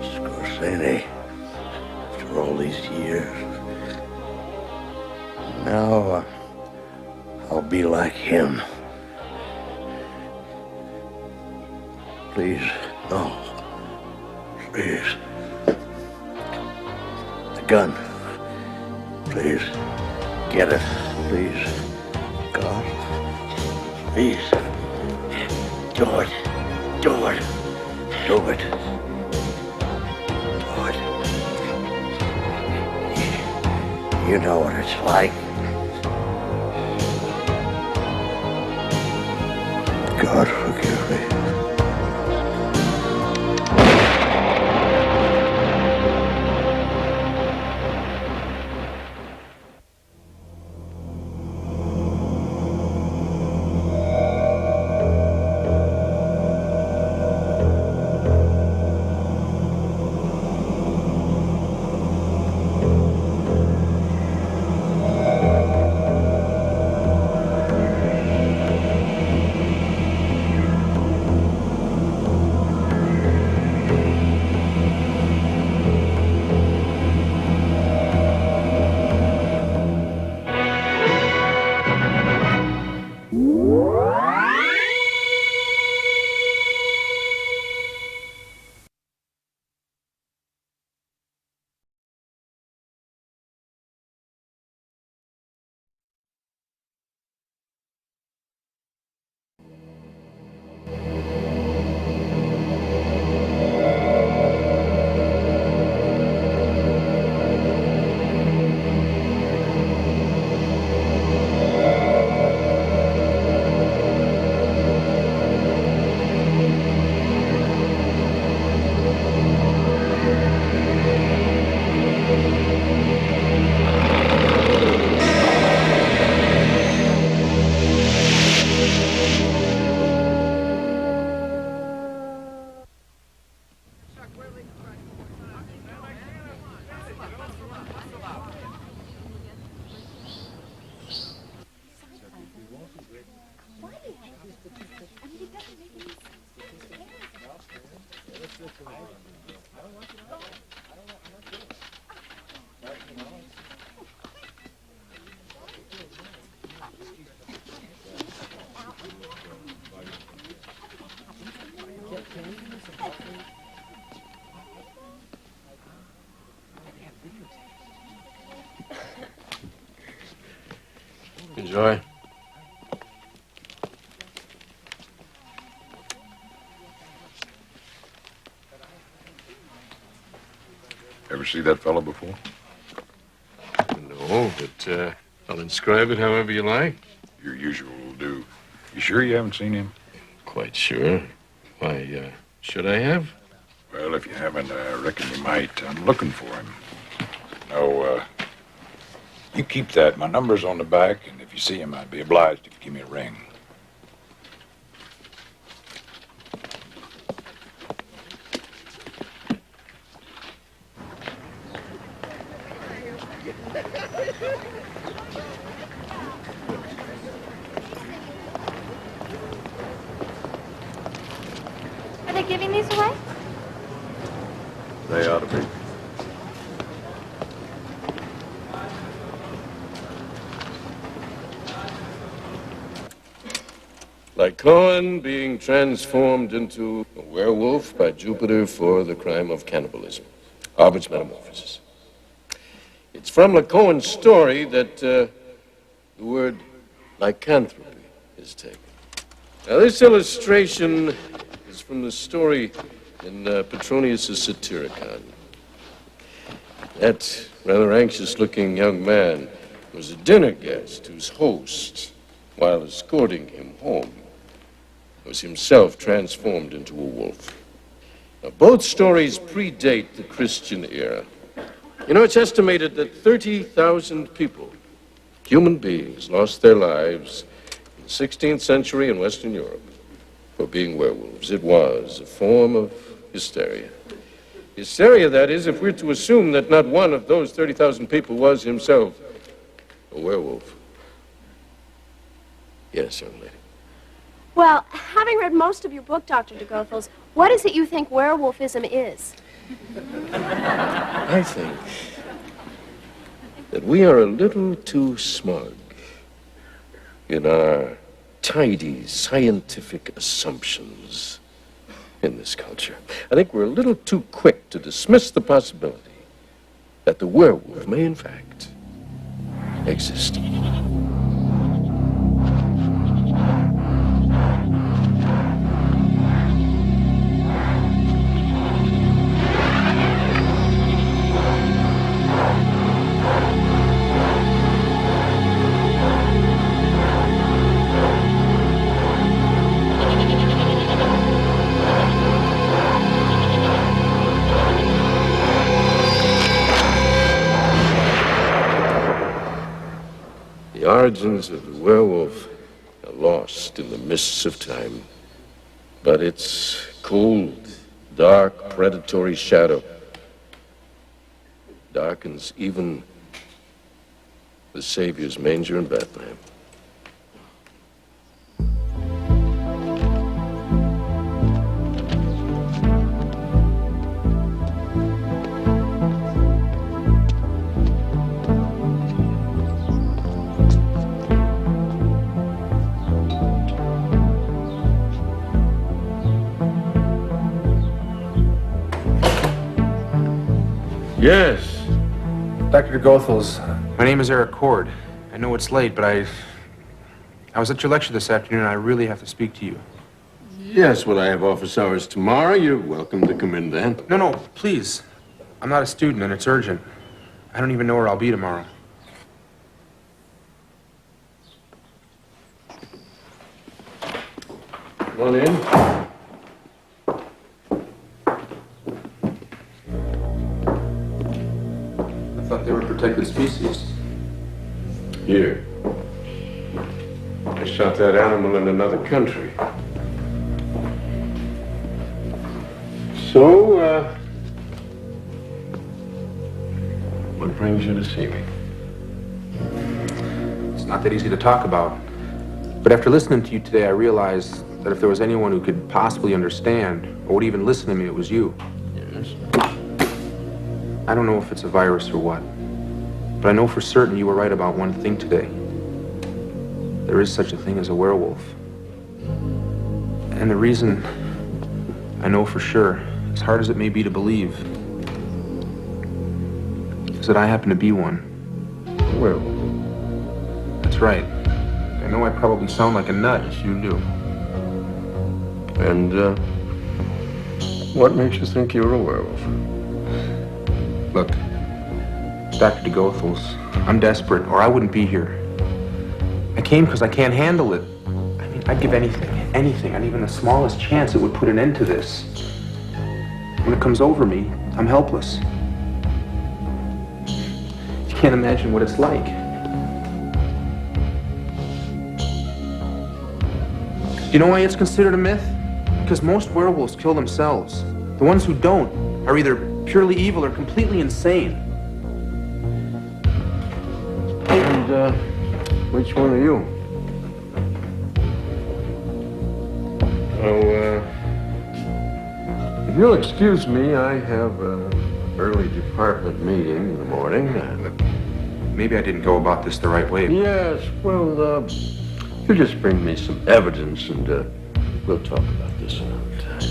Scorsese, after all these years. Now, I'll be like him. Please, no. Please. The gun. Please. Get it. Please. God. Please. Do it. Do it. Do it. Do it. You know what it's like. God forgive me. Enjoy. Ever see that fellow before? No, but I'll inscribe it however you like. Your usual will do. You sure you haven't seen him? Quite sure. Why, should I have? Well, if you haven't, I reckon you might. I'm looking for him. No, you keep that. My number's on the back, and if you see him, I'd be obliged if you give me a ring. Are they giving these away? They ought to be. Lycaon being transformed into a werewolf by Jupiter for the crime of cannibalism. Harvard's Metamorphosis. It's from LeGault's story that the word lycanthropy is taken. Now, this illustration is from the story in Petronius' Satyricon. That rather anxious-looking young man was a dinner guest whose host, while escorting him home, was himself transformed into a wolf. Now, both stories predate the Christian era. You know, it's estimated that 30,000 people, human beings, lost their lives in the 16th century in Western Europe for being werewolves. It was a form of hysteria. Hysteria, that is, if we're to assume that not one of those 30,000 people was himself a werewolf. Yes, young lady. Well, having read most of your book, Dr. de Goethals, what is it you think werewolfism is? I think that we are a little too smug in our tidy scientific assumptions in this culture. I think we're a little too quick to dismiss the possibility that the werewolf may, in fact, exist. The origins of the werewolf are lost in the mists of time. But its cold, dark, predatory shadow darkens even the Savior's manger in Bethlehem. Yes. Dr. de Goethals, my name is Eric Cord. I know it's late, but I was at your lecture this afternoon, and I really have to speak to you. Yes, well, I have office hours tomorrow. You're welcome to come in then. No, please. I'm not a student, and it's urgent. I don't even know where I'll be tomorrow. Come on in. I thought they were protected species. Here. I shot that animal in another country. So, what brings you to see me? It's not that easy to talk about. But after listening to you today, I realized that if there was anyone who could possibly understand, or would even listen to me, it was you. Yes? I don't know if it's a virus or what, but I know for certain you were right about one thing today. There is such a thing as a werewolf. And the reason I know for sure, as hard as it may be to believe, is that I happen to be one. A werewolf? That's right. I know I probably sound like a nut. Yes, you do. And, what makes you think you're a werewolf? Look, Dr. de Goethals, I'm desperate, or I wouldn't be here. I came because I can't handle it. I mean, I'd give anything, and even the smallest chance it would put an end to this. When it comes over me, I'm helpless. You can't imagine what it's like. You know why it's considered a myth? Because most werewolves kill themselves. The ones who don't are either purely evil or completely insane. And, which one are you? Oh, if you'll excuse me, I have an early department meeting in the morning. Maybe I didn't go about this the right way. Yes, well, you just bring me some evidence and, we'll talk about this another time.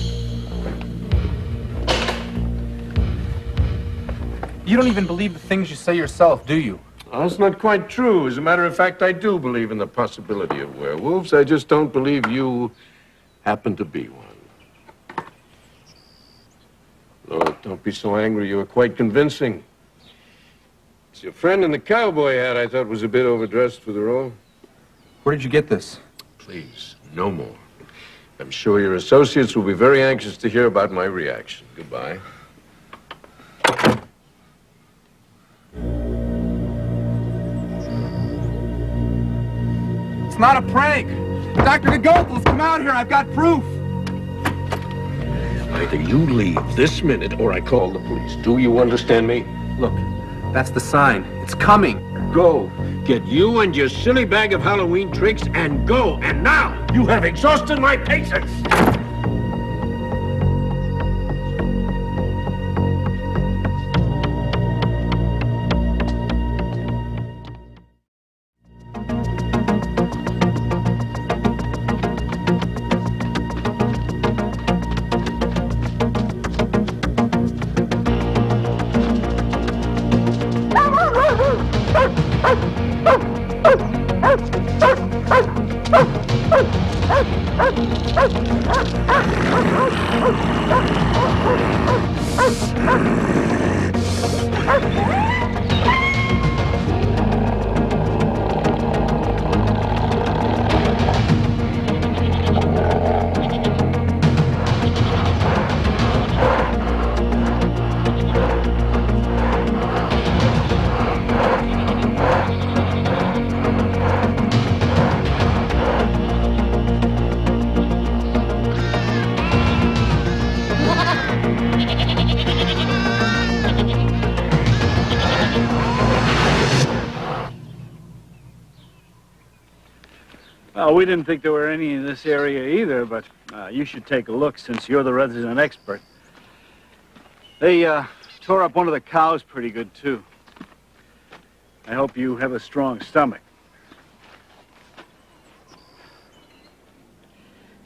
You don't even believe the things you say yourself, do you? That's not quite true. As a matter of fact, I do believe in the possibility of werewolves. I just don't believe you happen to be one. Lord, don't be so angry. You were quite convincing. It's your friend in the cowboy hat I thought was a bit overdressed for the role. Where did you get this? Please, no more. I'm sure your associates will be very anxious to hear about my reaction. Goodbye. It's not a prank. Dr. de Goethals, come out here. I've got proof. Either you leave this minute or I call the police. Do you understand me? Look, that's the sign. It's coming. Go. Get you and your silly bag of Halloween tricks and go. And now, you have exhausted my patience. Well, we didn't think there were any in this area either, but you should take a look since you're the resident expert. They tore up one of the cows pretty good, too. I hope you have a strong stomach.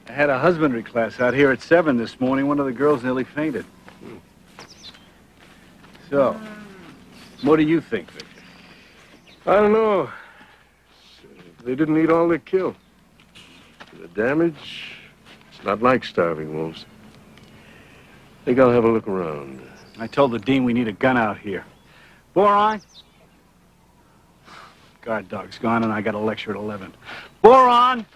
I had a husbandry class out here at 7 this morning. One of the girls nearly fainted. So, what do you think, Victor? I don't know. They didn't eat all they killed. The damage, it's not like starving wolves. I think I'll have a look around. I told the dean we need a gun out here. Boron? Guard dog's gone and I got a lecture at 11. Boron!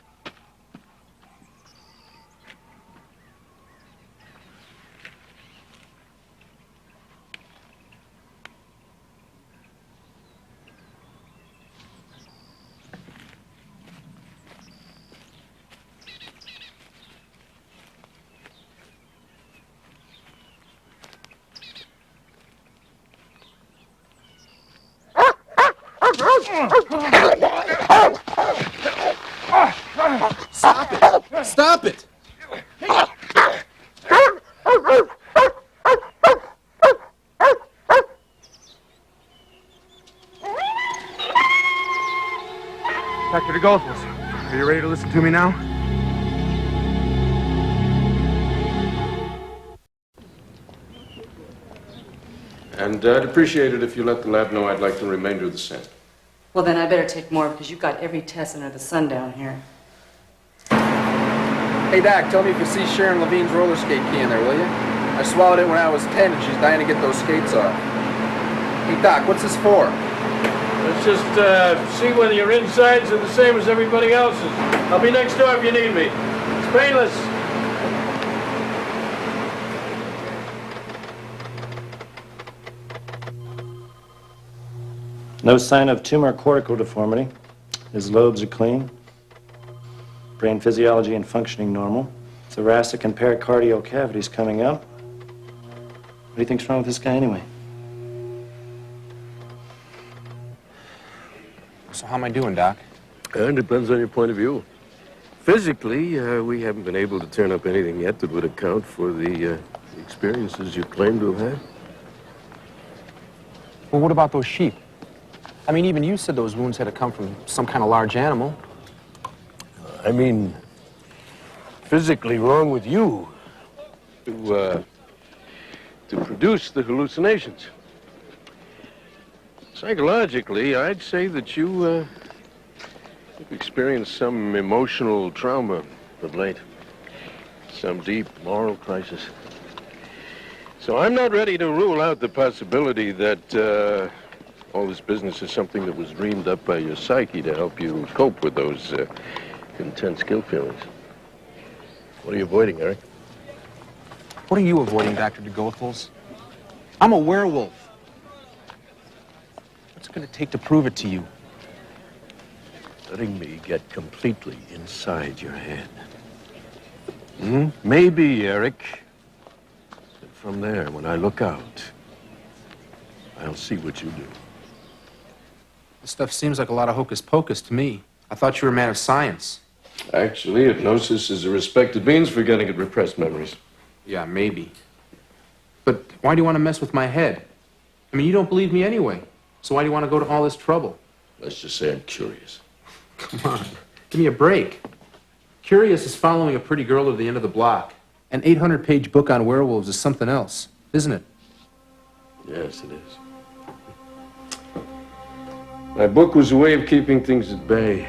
Stop it! Stop it! Dr. de Goethals, are you ready to listen to me now? And I'd appreciate it if you let the lab know I'd like the remainder of the scent. Well, then I better take more because you've got every test under the sun down here. Hey, Doc, tell me if you see Sharon Levine's roller skate key in there, will you? I swallowed it when I was 10 and she's dying to get those skates off. Hey, Doc, what's this for? Let's just see whether your insides are the same as everybody else's. I'll be next door if you need me. It's painless. No sign of tumor cortical deformity. His lobes are clean. Brain physiology and functioning normal. Thoracic and pericardial cavities coming up. What do you think's wrong with this guy anyway? So how am I doing, Doc? It depends on your point of view. Physically, we haven't been able to turn up anything yet that would account for the experiences you claim to have had. Well, what about those sheep? I mean, even you said those wounds had to come from some kind of large animal. I mean, physically wrong with you to produce the hallucinations. Psychologically, I'd say that you've experienced some emotional trauma of late, some deep moral crisis. So I'm not ready to rule out the possibility that all this business is something that was dreamed up by your psyche to help you cope with those intense guilt feelings. What are you avoiding, Eric? What are you avoiding, Dr. DeGoethals? I'm a werewolf. What's it going to take to prove it to you? Letting me get completely inside your head. Maybe, Eric. But from there, when I look out, I'll see what you do. This stuff seems like a lot of hocus pocus to me. I thought you were a man of science. Actually, hypnosis is a respected means for getting at repressed memories. Yeah, maybe. But why do you want to mess with my head? I mean, you don't believe me anyway. So why do you want to go to all this trouble? Let's just say I'm curious. Come on, give me a break. Curious is following a pretty girl to the end of the block. An 800-page book on werewolves is something else, isn't it? Yes, it is. My book was a way of keeping things at bay.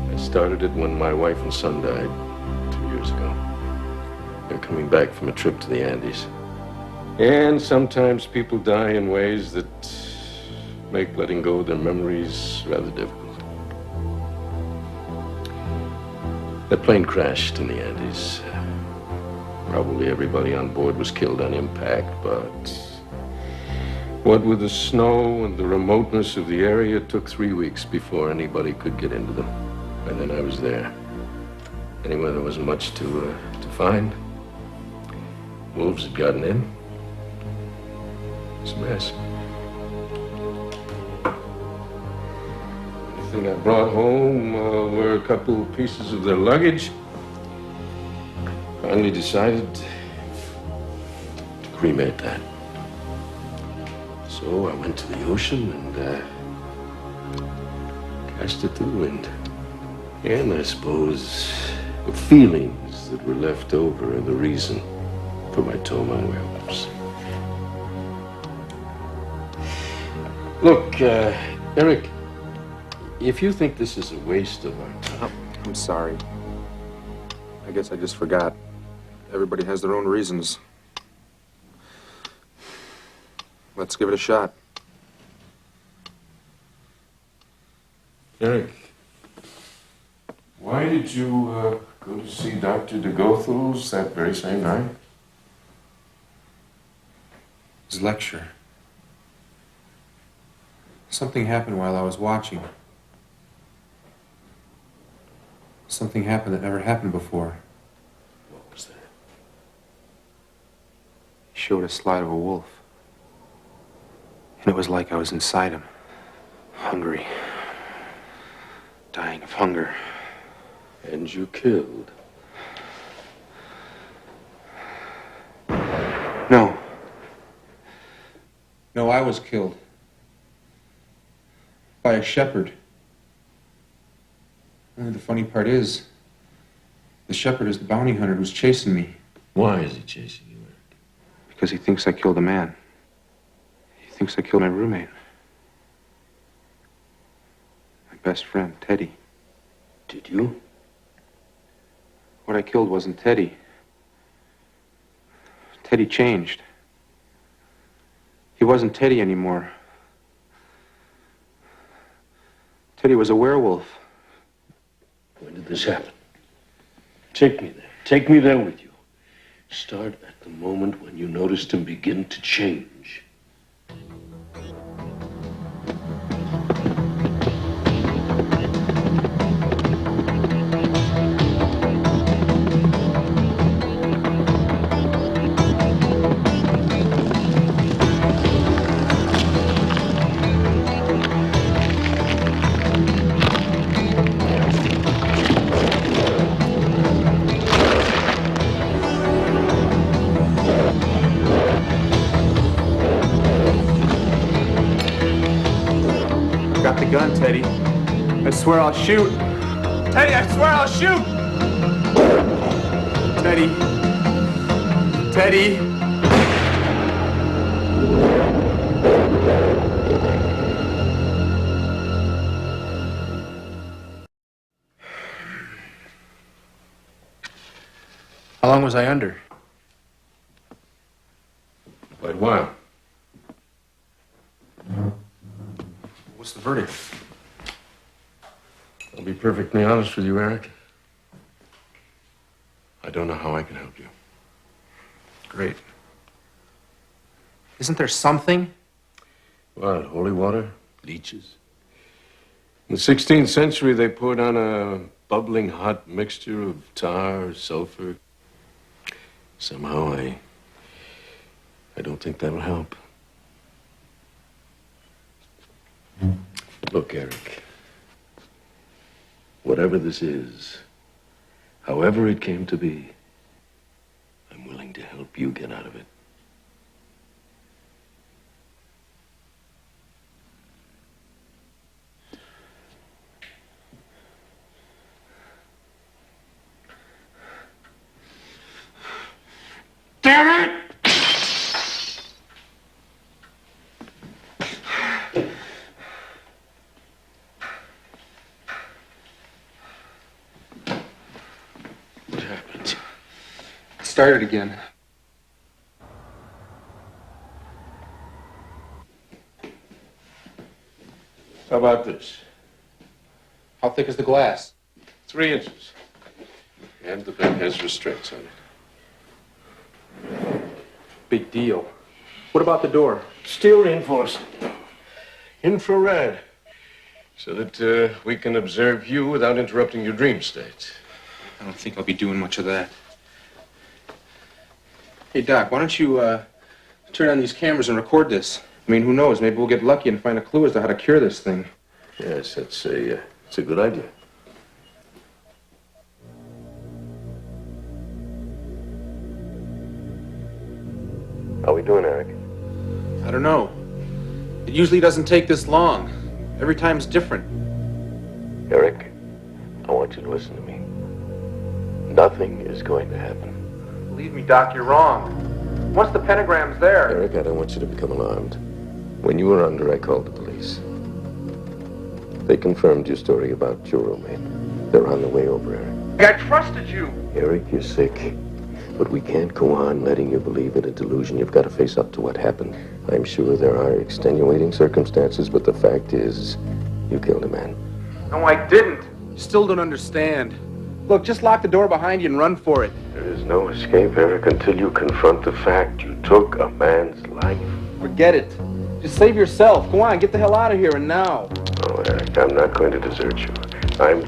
I started it when my wife and son died 2 years ago. They're coming back from a trip to the Andes. And sometimes people die in ways that make letting go of their memories rather difficult. The plane crashed in the Andes. Probably everybody on board was killed on impact, but what with the snow and the remoteness of the area, it took 3 weeks before anybody could get into them. And then I was there. Anyway, there wasn't much to find. Wolves had gotten in. It's a mess. The thing I brought home were a couple pieces of their luggage. Finally decided to cremate that. So I went to the ocean and cast it to the wind. And I suppose the feelings that were left over are the reason for my tome on werewolves. Look, Eric, if you think this is a waste of our time... I'm sorry. I guess I just forgot. Everybody has their own reasons. Let's give it a shot. Eric, why did you go to see Dr. DeGoethals that very same night? His lecture. Something happened while I was watching. Something happened that never happened before. What was that? He showed a slide of a wolf. And it was like I was inside him. Hungry. Dying of hunger. And you killed? No. No, I was killed. By a shepherd. Only the funny part is, the shepherd is the bounty hunter who's chasing me. Why is he chasing you, Eric? Because he thinks I killed a man. He thinks I killed my roommate. My best friend, Teddy. Did you? What I killed wasn't Teddy. Teddy changed. He wasn't Teddy anymore. Teddy was a werewolf. When did this happen? Take me there. Take me there with you. Start at the moment when you noticed him begin to change. Got the gun, Teddy. I swear I'll shoot. Teddy, I swear I'll shoot! Teddy. Teddy. How long was I under? Quite a while. What's the verdict? I'll be perfectly honest with you, Eric. I don't know how I can help you. Great. Isn't there something? What, holy water? Leeches? In the 16th century, they poured on a bubbling hot mixture of tar, sulfur. Somehow, I don't think that'll help. Look, Eric. Whatever this is, however it came to be, I'm willing to help you get out of it. Damn it! What happened? It started again. How about this? How thick is the glass? 3 inches. And the pen has restraints on it. Big deal. What about the door? Steel reinforced. Infrared. So that we can observe you without interrupting your dream state. I don't think I'll be doing much of that. Hey, Doc, why don't you turn on these cameras and record this? I mean, who knows? Maybe we'll get lucky and find a clue as to how to cure this thing. Yes, it's a good idea. How we doing, Eric? I don't know. It usually doesn't take this long. Every time's different. Eric, I want you to listen to me. Nothing is going to happen. Believe me, Doc, you're wrong. Once the pentagram's there... Eric, I don't want you to become alarmed. When you were under, I called the police. They confirmed your story about your roommate. They're on the way over, Eric. I trusted you. Eric, you're sick. But we can't go on letting you believe in a delusion. You've got to face up to what happened. I'm sure there are extenuating circumstances, but the fact is, you killed a man. No, I didn't. You still don't understand. Look, just lock the door behind you and run for it. There is no escape, Eric, until you confront the fact you took a man's life. Forget it. Just save yourself. Go on, get the hell out of here, and now. Oh, Eric, I'm not going to desert you. I'm...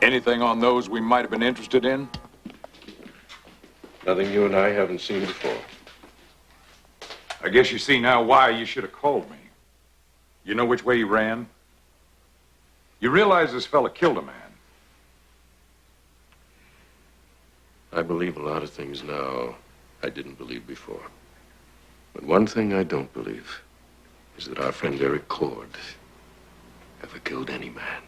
Anything on those we might have been interested in? Nothing you and I haven't seen before. I guess you see now why you should have called me. You know which way he ran? You realize this fella killed a man. I believe a lot of things now I didn't believe before. But one thing I don't believe is that our friend Eric Cord ever killed any man.